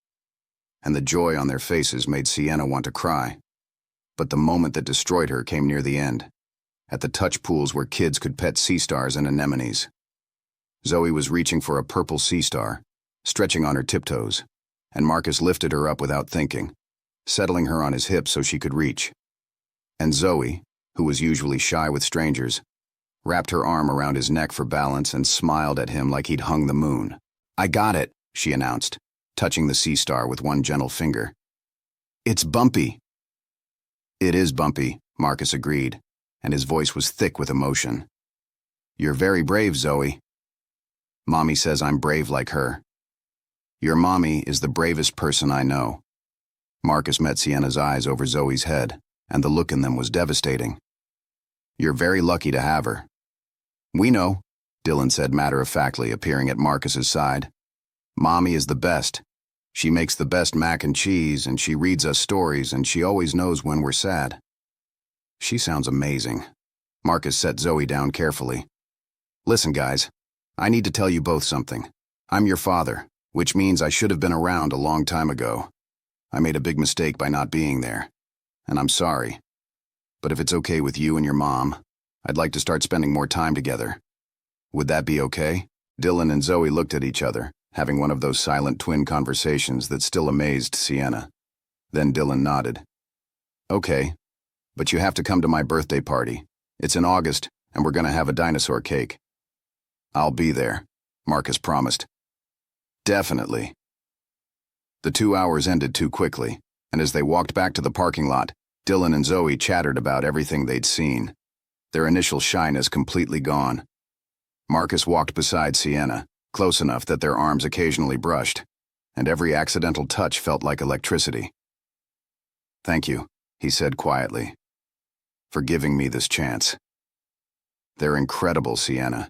And the joy on their faces made Sienna want to cry. But the moment that destroyed her came near the end, at the touch pools where kids could pet sea stars and anemones. Zoe was reaching for a purple sea star, stretching on her tiptoes, and Marcus lifted her up without thinking, settling her on his hip so she could reach. And Zoe, who was usually shy with strangers, wrapped her arm around his neck for balance and smiled at him like he'd hung the moon. "I got it," she announced, touching the sea star with one gentle finger. "It's bumpy." "It is bumpy," Marcus agreed, and his voice was thick with emotion. "You're very brave, Zoe." "Mommy says I'm brave like her." "Your mommy is the bravest person I know." Marcus met Sienna's eyes over Zoe's head, and the look in them was devastating. "You're very lucky to have her." "We know," Dylan said matter-of-factly, appearing at Marcus's side. "Mommy is the best. She makes the best mac and cheese, and she reads us stories, and she always knows when we're sad." "She sounds amazing." Marcus set Zoe down carefully. "Listen, guys, I need to tell you both something. I'm your father, which means I should have been around a long time ago. I made a big mistake by not being there, and I'm sorry. But if it's okay with you and your mom, I'd like to start spending more time together. Would that be okay?" Dylan and Zoe looked at each other, having one of those silent twin conversations that still amazed Sienna. Then Dylan nodded. "Okay, but you have to come to my birthday party. It's in August, and we're gonna have a dinosaur cake." "I'll be there," Marcus promised. "Definitely." The 2 hours ended too quickly, and as they walked back to the parking lot, Dylan and Zoe chattered about everything they'd seen, their initial shyness completely gone. Marcus walked beside Sienna, close enough that their arms occasionally brushed, and every accidental touch felt like electricity. "Thank you," he said quietly, "for giving me this chance. They're incredible, Sienna.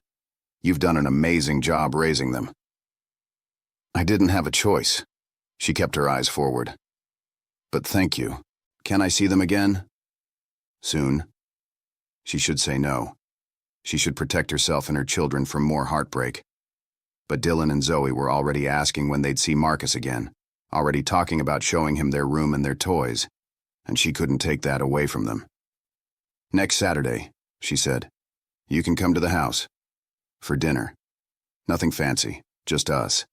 You've done an amazing job raising them." "I didn't have a choice." She kept her eyes forward. "But thank you. Can I see them again?" "Soon." She should say no. She should protect herself and her children from more heartbreak. But Dylan and Zoe were already asking when they'd see Marcus again, already talking about showing him their room and their toys, and she couldn't take that away from them. "Next Saturday," she said. "You can come to the house. For dinner. Nothing fancy, just us."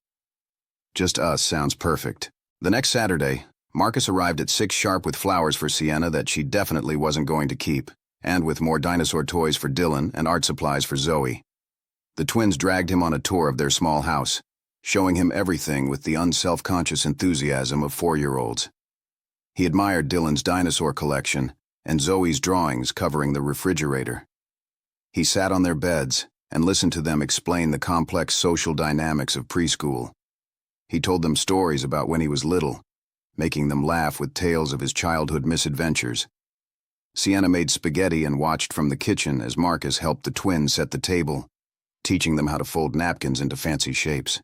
Just us sounds perfect. The next Saturday, Marcus arrived at 6 sharp with flowers for Sienna that she definitely wasn't going to keep, and with more dinosaur toys for Dylan and art supplies for Zoe. The twins dragged him on a tour of their small house, showing him everything with the unself-conscious enthusiasm of 4-year-olds. He admired Dylan's dinosaur collection and Zoe's drawings covering the refrigerator. He sat on their beds and listened to them explain the complex social dynamics of preschool. He told them stories about when he was little, making them laugh with tales of his childhood misadventures. Sienna made spaghetti and watched from the kitchen as Marcus helped the twins set the table, teaching them how to fold napkins into fancy shapes.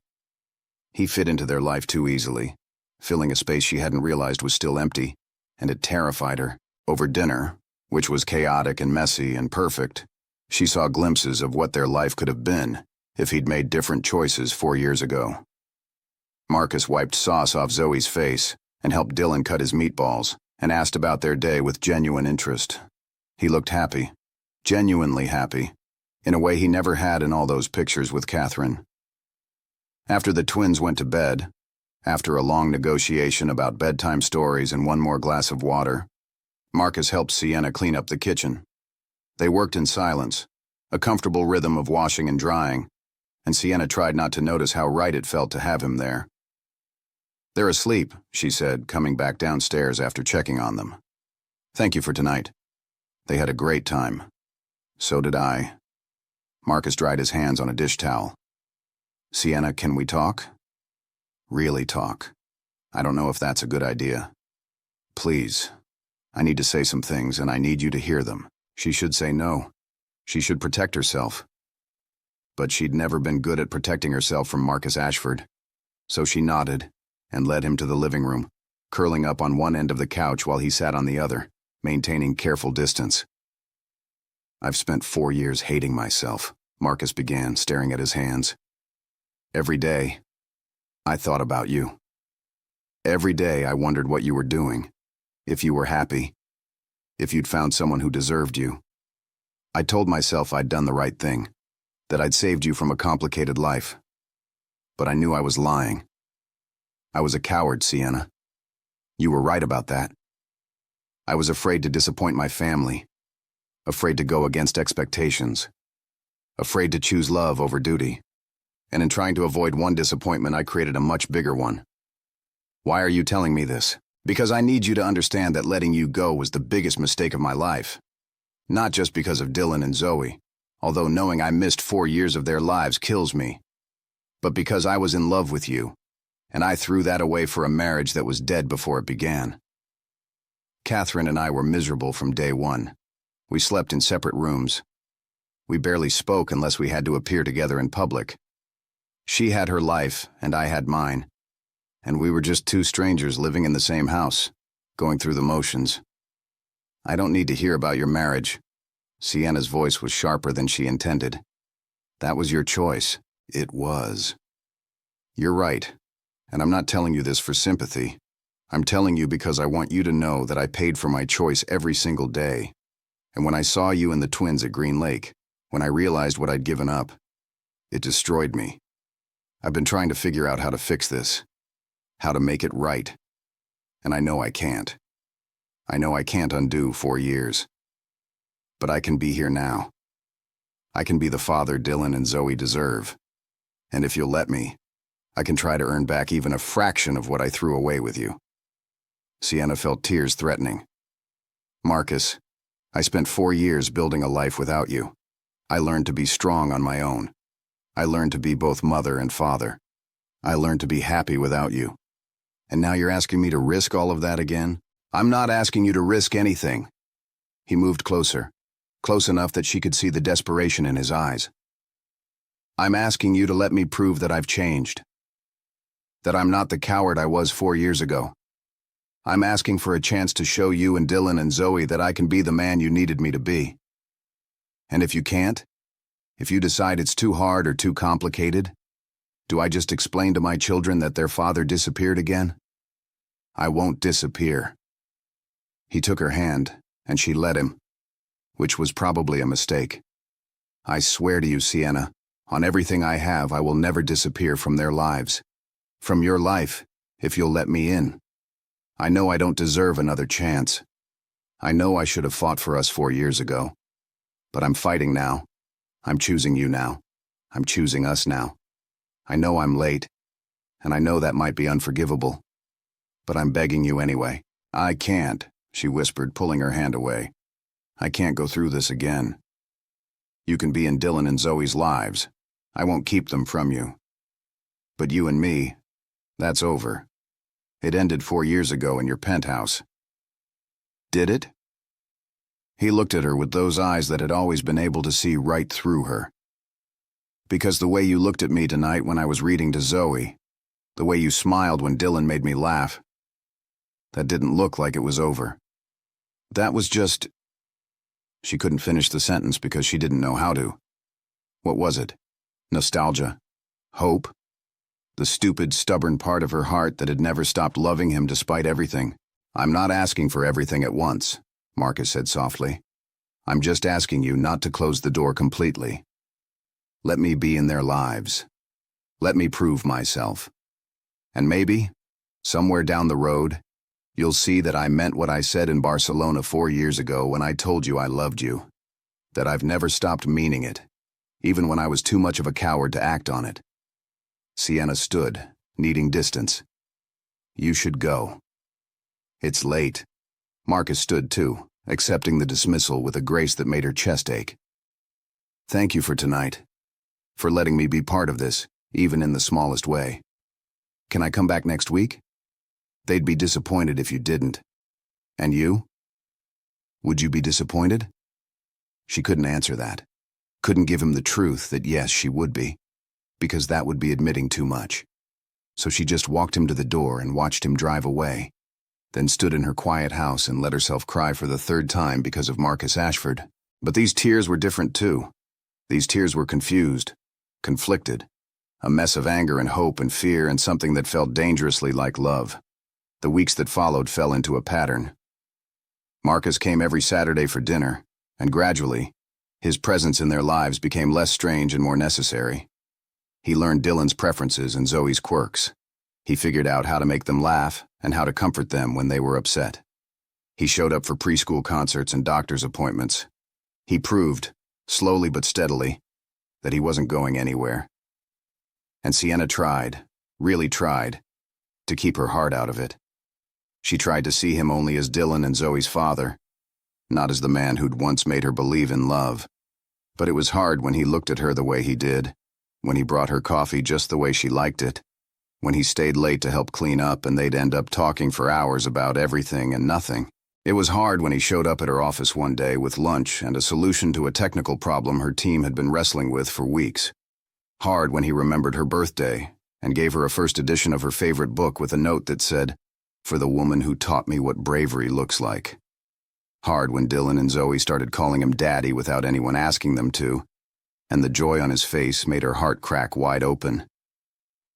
He fit into their life too easily, filling a space she hadn't realized was still empty, and it terrified her. Over dinner, which was chaotic and messy and perfect, she saw glimpses of what their life could have been if he'd made different choices 4 years ago. Marcus wiped sauce off Zoe's face and helped Dylan cut his meatballs and asked about their day with genuine interest. He looked happy, genuinely happy, in a way he never had in all those pictures with Catherine. After the twins went to bed, after a long negotiation about bedtime stories and one more glass of water, Marcus helped Sienna clean up the kitchen. They worked in silence, a comfortable rhythm of washing and drying, and Sienna tried not to notice how right it felt to have him there. "They're asleep," she said, coming back downstairs after checking on them. "Thank you for tonight. They had a great time. So did I." Marcus dried his hands on a dish towel. "Sienna, can we talk? Really talk. I don't know if that's a good idea. Please. I need to say some things, and I need you to hear them." She should say no. She should protect herself. But she'd never been good at protecting herself from Marcus Ashford. So she nodded and led him to the living room, curling up on one end of the couch while he sat on the other, maintaining careful distance. "I've spent 4 years hating myself," Marcus began, staring at his hands. "Every day, I thought about you. Every day I wondered what you were doing, if you were happy, if you'd found someone who deserved you. I told myself I'd done the right thing, that I'd saved you from a complicated life. But I knew I was lying. I was a coward, Sienna. You were right about that. I was afraid to disappoint my family, afraid to go against expectations, afraid to choose love over duty. And in trying to avoid one disappointment, I created a much bigger one. Why are you telling me this? Because I need you to understand that letting you go was the biggest mistake of my life. Not just because of Dylan and Zoe, although knowing I missed 4 years of their lives kills me, but because I was in love with you, and I threw that away for a marriage that was dead before it began. Catherine and I were miserable from day one. We slept in separate rooms. We barely spoke unless we had to appear together in public. She had her life, and I had mine. And we were just two strangers living in the same house, going through the motions. I don't need to hear about your marriage. Sienna's voice was sharper than she intended. That was your choice. It was. You're right, and I'm not telling you this for sympathy. I'm telling you because I want you to know that I paid for my choice every single day. And when I saw you and the twins at Green Lake, when I realized what I'd given up, it destroyed me. I've been trying to figure out how to fix this, how to make it right. And I know I can't. I know I can't undo 4 years. But I can be here now. I can be the father Dylan and Zoe deserve. And if you'll let me, I can try to earn back even a fraction of what I threw away with you. Sienna felt tears threatening. Marcus, I spent 4 years building a life without you. I learned to be strong on my own. I learned to be both mother and father. I learned to be happy without you. And now you're asking me to risk all of that again? I'm not asking you to risk anything. He moved closer, close enough that she could see the desperation in his eyes. I'm asking you to let me prove that I've changed. That I'm not the coward I was 4 years ago. I'm asking for a chance to show you and Dylan and Zoe that I can be the man you needed me to be. And if you can't, if you decide it's too hard or too complicated, do I just explain to my children that their father disappeared again? I won't disappear. He took her hand, and she let him, which was probably a mistake. I swear to you, Sienna, on everything I have, I will never disappear from their lives. From your life, if you'll let me in. I know I don't deserve another chance. I know I should have fought for us 4 years ago. But I'm fighting now. I'm choosing you now. I'm choosing us now. I know I'm late, and I know that might be unforgivable. But I'm begging you anyway. I can't, she whispered, pulling her hand away. I can't go through this again. You can be in Dylan and Zoe's lives. I won't keep them from you. But you and me, that's over. It ended 4 years ago in your penthouse. Did it? He looked at her with those eyes that had always been able to see right through her. Because the way you looked at me tonight when I was reading to Zoe, the way you smiled when Dylan made me laugh, that didn't look like it was over. That was just... She couldn't finish the sentence because she didn't know how to. What was it? Nostalgia? Hope? The stupid, stubborn part of her heart that had never stopped loving him despite everything. I'm not asking for everything at once, Marcus said softly. I'm just asking you not to close the door completely. Let me be in their lives. Let me prove myself. And maybe, somewhere down the road, you'll see that I meant what I said in Barcelona 4 years ago when I told you I loved you. That I've never stopped meaning it, even when I was too much of a coward to act on it. Sienna stood, needing distance. You should go. It's late. Marcus stood too, accepting the dismissal with a grace that made her chest ache. Thank you for tonight. For letting me be part of this, even in the smallest way. Can I come back next week? They'd be disappointed if you didn't. And you? Would you be disappointed? She couldn't answer that. Couldn't give him the truth that yes, she would be. Because that would be admitting too much. So she just walked him to the door and watched him drive away, then stood in her quiet house and let herself cry for the 3rd time because of Marcus Ashford. But these tears were different too. These tears were confused, conflicted, a mess of anger and hope and fear and something that felt dangerously like love. The weeks that followed fell into a pattern. Marcus came every Saturday for dinner, and gradually, his presence in their lives became less strange and more necessary. He learned Dylan's preferences and Zoe's quirks. He figured out how to make them laugh and how to comfort them when they were upset. He showed up for preschool concerts and doctor's appointments. He proved, slowly but steadily, that he wasn't going anywhere. And Sienna tried, really tried, to keep her heart out of it. She tried to see him only as Dylan and Zoe's father, not as the man who'd once made her believe in love. But it was hard when he looked at her the way he did, when he brought her coffee just the way she liked it, when he stayed late to help clean up and they'd end up talking for hours about everything and nothing. It was hard when he showed up at her office one day with lunch and a solution to a technical problem her team had been wrestling with for weeks. Hard when he remembered her birthday and gave her a first edition of her favorite book with a note that said, "For the woman who taught me what bravery looks like." Hard when Dylan and Zoe started calling him Daddy without anyone asking them to, and the joy on his face made her heart crack wide open.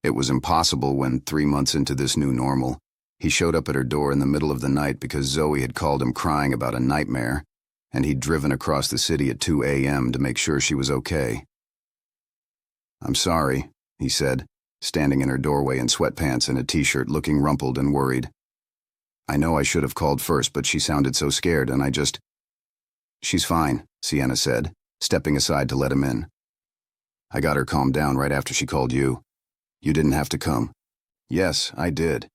It was impossible when, 3 months into this new normal, he showed up at her door in the middle of the night because Zoe had called him crying about a nightmare, and he'd driven across the city at 2 a.m. to make sure she was okay. "I'm sorry," he said, standing in her doorway in sweatpants and a t-shirt looking rumpled and worried. "I know I should have called first, but she sounded so scared and I just—" "She's fine," Sienna said, stepping aside to let him in. "I got her calmed down right after she called you. You didn't have to come." "Yes, I did."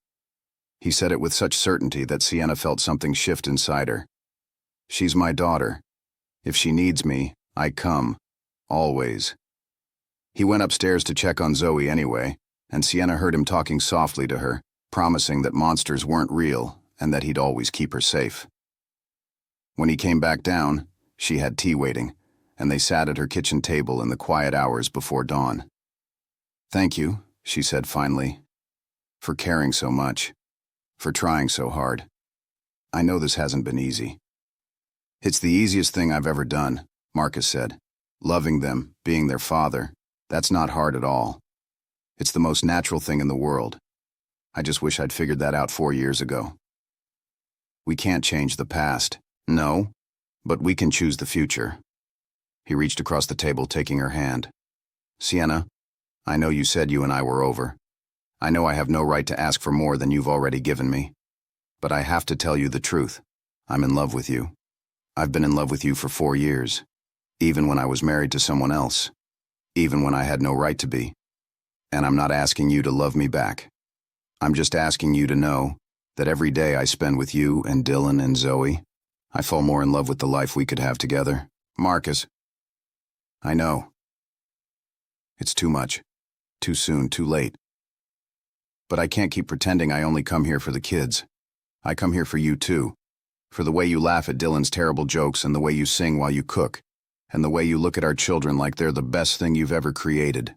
He said it with such certainty that Sienna felt something shift inside her. "She's my daughter. If she needs me, I come. Always." He went upstairs to check on Zoe anyway, and Sienna heard him talking softly to her, promising that monsters weren't real and that he'd always keep her safe. When he came back down, she had tea waiting, and they sat at her kitchen table in the quiet hours before dawn. "Thank you," she said finally, "for caring so much, for trying so hard. I know this hasn't been easy." "It's the easiest thing I've ever done," Marcus said. "Loving them, being their father, that's not hard at all. It's the most natural thing in the world. I just wish I'd figured that out 4 years ago." "We can't change the past." "No, but we can choose the future." He reached across the table, taking her hand. "Sienna, I know you said you and I were over. I know I have no right to ask for more than you've already given me. But I have to tell you the truth. I'm in love with you. I've been in love with you for 4 years, even when I was married to someone else, even when I had no right to be. And I'm not asking you to love me back. I'm just asking you to know that every day I spend with you and Dylan and Zoe, I fall more in love with the life we could have together." "Marcus." "I know. It's too much. Too soon, too late. But I can't keep pretending I only come here for the kids. I come here for you too. For the way you laugh at Dylan's terrible jokes and the way you sing while you cook, and the way you look at our children like they're the best thing you've ever created.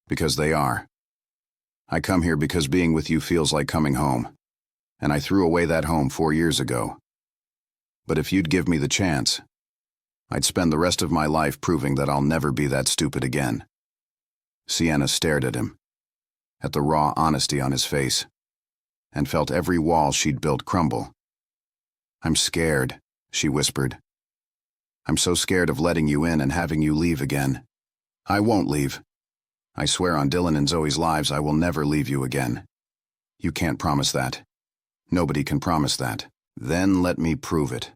Because they are. I come here because being with you feels like coming home. And I threw away that home 4 years ago. But if you'd give me the chance, I'd spend the rest of my life proving that I'll never be that stupid again." Sienna stared at him, at the raw honesty on his face, and felt every wall she'd built crumble. "I'm scared," she whispered. "I'm so scared of letting you in and having you leave again." "I won't leave. I swear on Dylan and Zoe's lives I will never leave you again." "You can't promise that. Nobody can promise that." "Then let me prove it."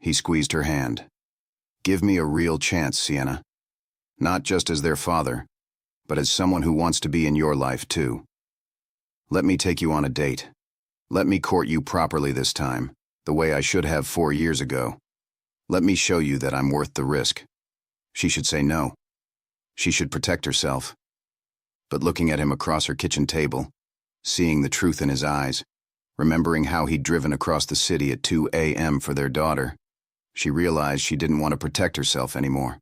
He squeezed her hand. "Give me a real chance, Sienna. Not just as their father, but as someone who wants to be in your life too. Let me take you on a date. Let me court you properly this time, the way I should have 4 years ago. Let me show you that I'm worth the risk." She should say no. She should protect herself. But looking at him across her kitchen table, seeing the truth in his eyes, remembering how he'd driven across the city at 2 a.m. for their daughter, she realized she didn't want to protect herself anymore.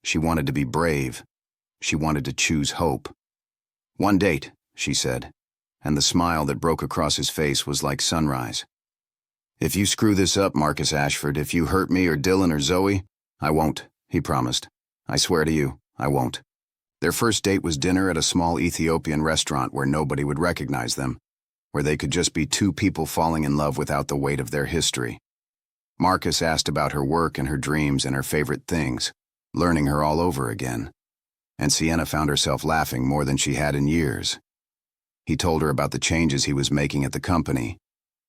She wanted to be brave. She wanted to choose hope. "One date," she said, and the smile that broke across his face was like sunrise. "If you screw this up, Marcus Ashford, if you hurt me or Dylan or Zoe, I won't," he promised. "I swear to you, I won't." Their first date was dinner at a small Ethiopian restaurant where nobody would recognize them, where they could just be 2 people falling in love without the weight of their history. Marcus asked about her work and her dreams and her favorite things, learning her all over again. And Sienna found herself laughing more than she had in years. He told her about the changes he was making at the company,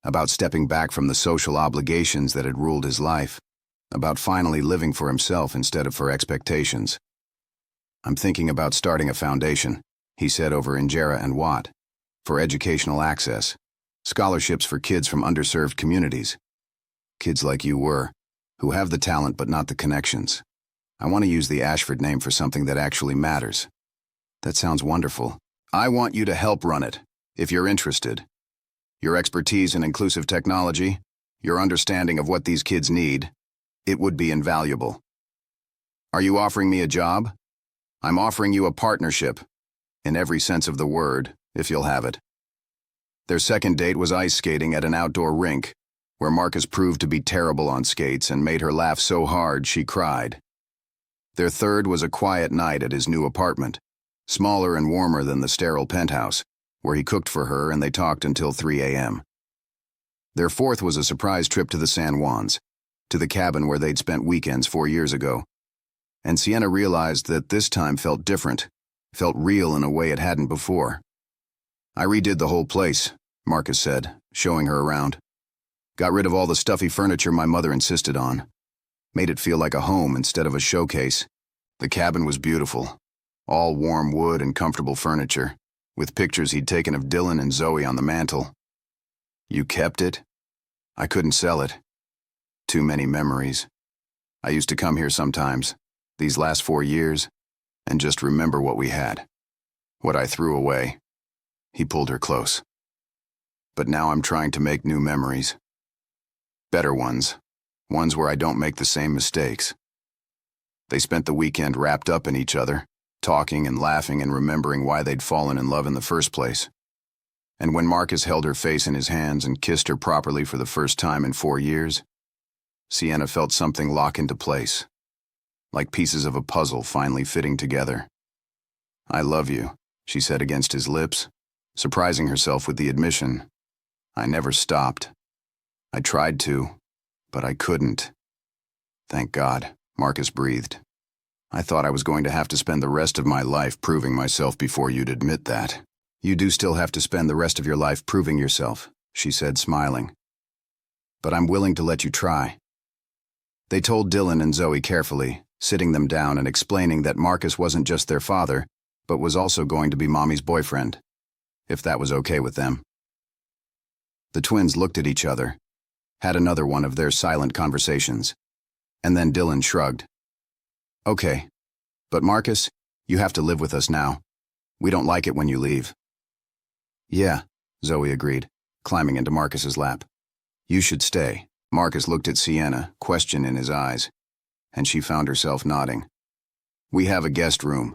about stepping back from the social obligations that had ruled his life, about finally living for himself instead of for expectations. "I'm thinking about starting a foundation," he said over Injera and Watt, "for educational access, scholarships for kids from underserved communities. Kids like you were, who have the talent but not the connections. I want to use the Ashford name for something that actually matters." "That sounds wonderful." "I want you to help run it, if you're interested. Your expertise in inclusive technology, your understanding of what these kids need, it would be invaluable." "Are you offering me a job?" "I'm offering you a partnership, in every sense of the word, if you'll have it." Their second date was ice skating at an outdoor rink, where Marcus proved to be terrible on skates and made her laugh so hard she cried. Their third was a quiet night at his new apartment, smaller and warmer than the sterile penthouse, where he cooked for her and they talked until 3 a.m. Their fourth was a surprise trip to the San Juans, to the cabin where they'd spent weekends 4 years ago. And Sienna realized that this time felt different, felt real in a way it hadn't before. "I redid the whole place," Marcus said, showing her around. "Got rid of all the stuffy furniture my mother insisted on. Made it feel like a home instead of a showcase. The cabin was beautiful, all warm wood and comfortable furniture, with pictures he'd taken of Dylan and Zoe on the mantel." "You kept it?" "I couldn't sell it. Too many memories. I used to come here sometimes, these last 4 years, and just remember what we had. What I threw away." He pulled her close. "But now I'm trying to make new memories. Better ones. Ones where I don't make the same mistakes." They spent the weekend wrapped up in each other, talking and laughing and remembering why they'd fallen in love in the first place. And when Marcus held her face in his hands and kissed her properly for the first time in 4 years, Sienna felt something lock into place, like pieces of a puzzle finally fitting together. "I love you," she said against his lips, surprising herself with the admission. "I never stopped. I tried to, but I couldn't." "Thank God," Marcus breathed. "I thought I was going to have to spend the rest of my life proving myself before you'd admit that." "You do still have to spend the rest of your life proving yourself," she said, smiling. "But I'm willing to let you try." They told Dylan and Zoe carefully, sitting them down and explaining that Marcus wasn't just their father, but was also going to be Mommy's boyfriend, if that was okay with them. The twins looked at each other, had another one of their silent conversations, and then Dylan shrugged. "Okay, but Marcus, you have to live with us now. We don't like it when you leave." "Yeah," Zoe agreed, climbing into Marcus's lap. "You should stay." Marcus looked at Sienna, question in his eyes, and she found herself nodding. "We have a guest room.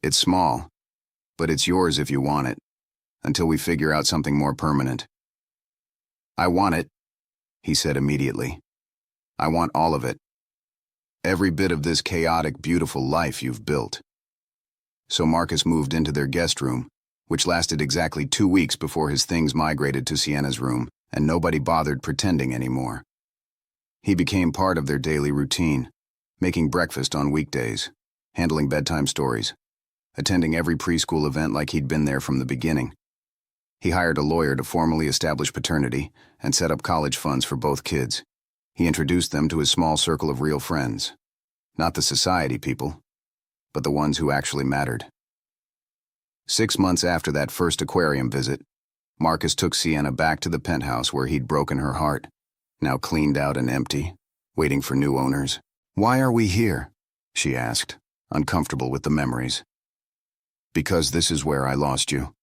It's small, but it's yours if you want it, until we figure out something more permanent." "I want it," he said immediately. "I want all of it. Every bit of this chaotic, beautiful life you've built." So Marcus moved into their guest room, which lasted exactly 2 weeks before his things migrated to Sienna's room, and nobody bothered pretending anymore. He became part of their daily routine, making breakfast on weekdays, handling bedtime stories, attending every preschool event like he'd been there from the beginning. He hired a lawyer to formally establish paternity and set up college funds for both kids. He introduced them to his small circle of real friends. Not the society people, but the ones who actually mattered. 6 months after that first aquarium visit, Marcus took Sienna back to the penthouse where he'd broken her heart, now cleaned out and empty, waiting for new owners. "Why are we here?" she asked, uncomfortable with the memories. "Because this is where I lost you,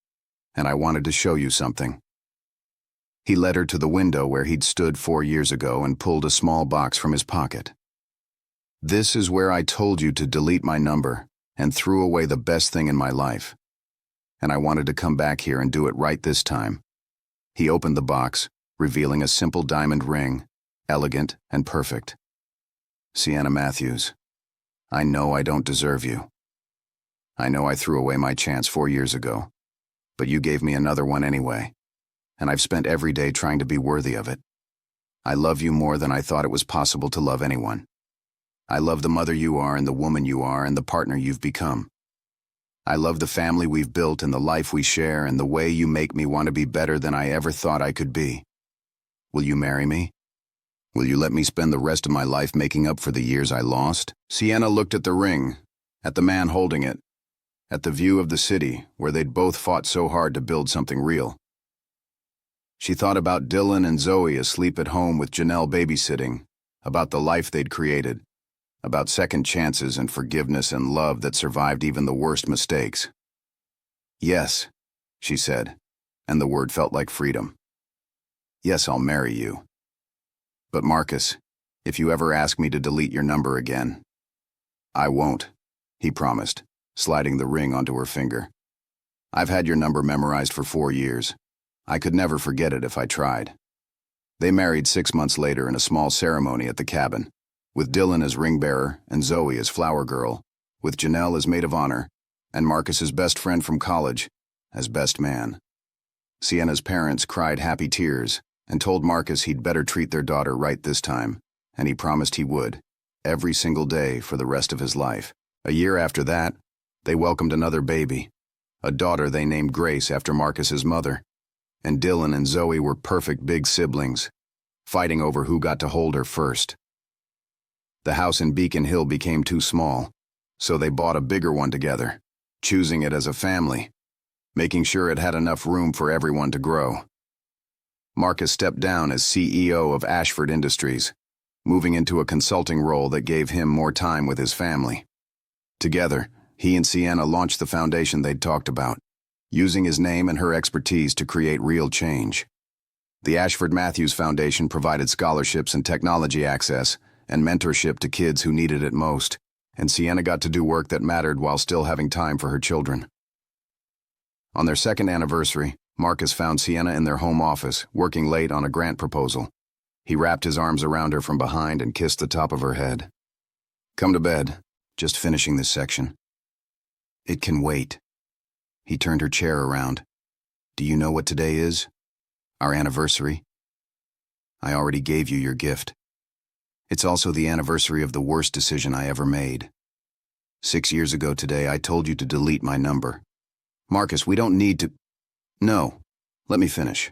and I wanted to show you something." He led her to the window where he'd stood 4 years ago and pulled a small box from his pocket. "This is where I told you to delete my number and threw away the best thing in my life. And I wanted to come back here and do it right this time." He opened the box, revealing a simple diamond ring, elegant and perfect. "Sienna Matthews, I know I don't deserve you. I know I threw away my chance 4 years ago, but you gave me another one anyway, and I've spent every day trying to be worthy of it. I love you more than I thought it was possible to love anyone. I love the mother you are and the woman you are and the partner you've become. I love the family we've built and the life we share and the way you make me want to be better than I ever thought I could be. Will you marry me?" Will you let me spend the rest of my life making up for the years I lost? Sienna looked at the ring, at the man holding it, at the view of the city where they'd both fought so hard to build something real. She thought about Dylan and Zoe asleep at home with Janelle babysitting, about the life they'd created, about second chances and forgiveness and love that survived even the worst mistakes. Yes, she said, and the word felt like freedom. Yes, I'll marry you. But Marcus, if you ever ask me to delete your number again, I won't, he promised, sliding the ring onto her finger. I've had your number memorized for 4 years. I could never forget it if I tried. They married 6 months later in a small ceremony at the cabin, with Dylan as ring bearer and Zoe as flower girl, with Janelle as maid of honor, and Marcus's best friend from college as best man. Sienna's parents cried happy tears and told Marcus he'd better treat their daughter right this time, and he promised he would, every single day for the rest of his life. A year after that, they welcomed another baby, a daughter they named Grace after Marcus's mother, and Dylan and Zoe were perfect big siblings, fighting over who got to hold her first. The house in Beacon Hill became too small, so they bought a bigger one together, choosing it as a family, making sure it had enough room for everyone to grow. Marcus stepped down as CEO of Ashford Industries, moving into a consulting role that gave him more time with his family. Together, he and Sienna launched the foundation they'd talked about, using his name and her expertise to create real change. The Ashford Matthews Foundation provided scholarships and technology access and mentorship to kids who needed it most, and Sienna got to do work that mattered while still having time for her children. On their second anniversary, Marcus found Sienna in their home office, working late on a grant proposal. He wrapped his arms around her from behind and kissed the top of her head. Come to bed. Just finishing this section. It can wait. He turned her chair around. Do you know what today is? Our anniversary? I already gave you your gift. It's also the anniversary of the worst decision I ever made. 6 years ago today, I told you to delete my number. Marcus, we don't need to... No, let me finish.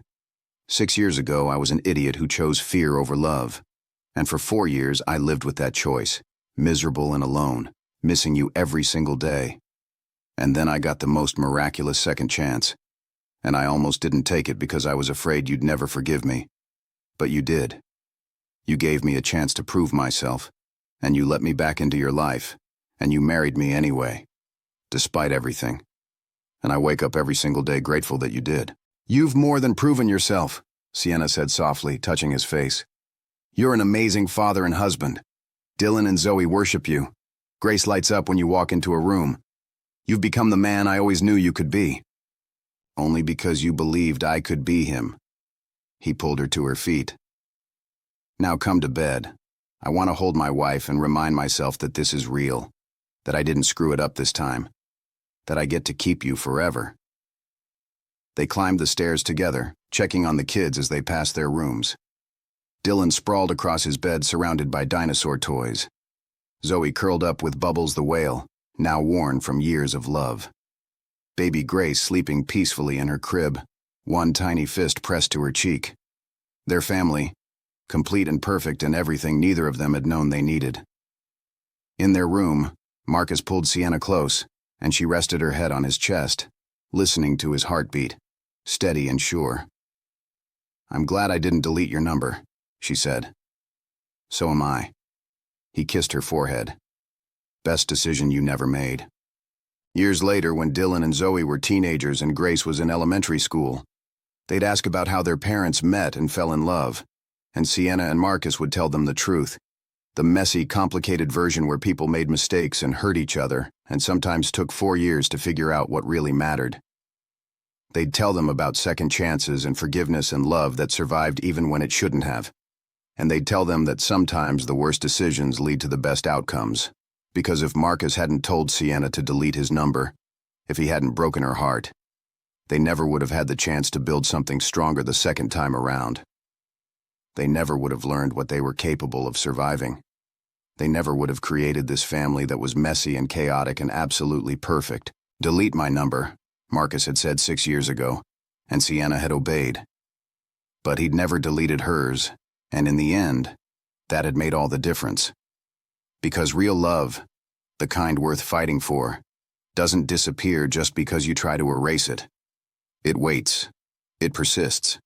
6 years ago, I was an idiot who chose fear over love. And for 4 years, I lived with that choice, miserable and alone, missing you every single day. And then I got the most miraculous second chance. And I almost didn't take it because I was afraid you'd never forgive me. But you did. You gave me a chance to prove myself, and you let me back into your life, and you married me anyway, despite everything. And I wake up every single day grateful that you did. You've more than proven yourself, Sienna said softly, touching his face. You're an amazing father and husband. Dylan and Zoe worship you. Grace lights up when you walk into a room. You've become the man I always knew you could be. Only because you believed I could be him. He pulled her to her feet. Now come to bed. I want to hold my wife and remind myself that this is real, that I didn't screw it up this time, that I get to keep you forever. They climbed the stairs together, checking on the kids as they passed their rooms. Dylan sprawled across his bed surrounded by dinosaur toys. Zoe curled up with Bubbles the whale, now worn from years of love. Baby Grace sleeping peacefully in her crib, one tiny fist pressed to her cheek. Their family, complete and perfect in everything neither of them had known they needed. In their room, Marcus pulled Sienna close, and she rested her head on his chest, listening to his heartbeat, steady and sure. I'm glad I didn't delete your number, she said. So am I. He kissed her forehead. Best decision you never made. Years later, when Dylan and Zoe were teenagers and Grace was in elementary school, they'd ask about how their parents met and fell in love, and Sienna and Marcus would tell them the truth, the messy, complicated version where people made mistakes and hurt each other, and sometimes took 4 years to figure out what really mattered. They'd tell them about second chances and forgiveness and love that survived even when it shouldn't have. And they'd tell them that sometimes the worst decisions lead to the best outcomes. Because if Marcus hadn't told Sienna to delete his number, if he hadn't broken her heart, they never would have had the chance to build something stronger the second time around. They never would have learned what they were capable of surviving. They never would have created this family that was messy and chaotic and absolutely perfect. Delete my number, Marcus had said 6 years ago, and Sienna had obeyed. But he'd never deleted hers, and in the end, That had made all the difference. Because real love, the kind worth fighting for, doesn't disappear just because you try to erase it. It waits. It persists.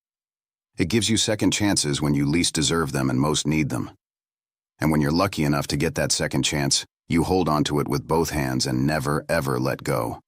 It gives you second chances when you least deserve them and most need them. And when you're lucky enough to get that second chance, you hold onto it with both hands and never, ever let go.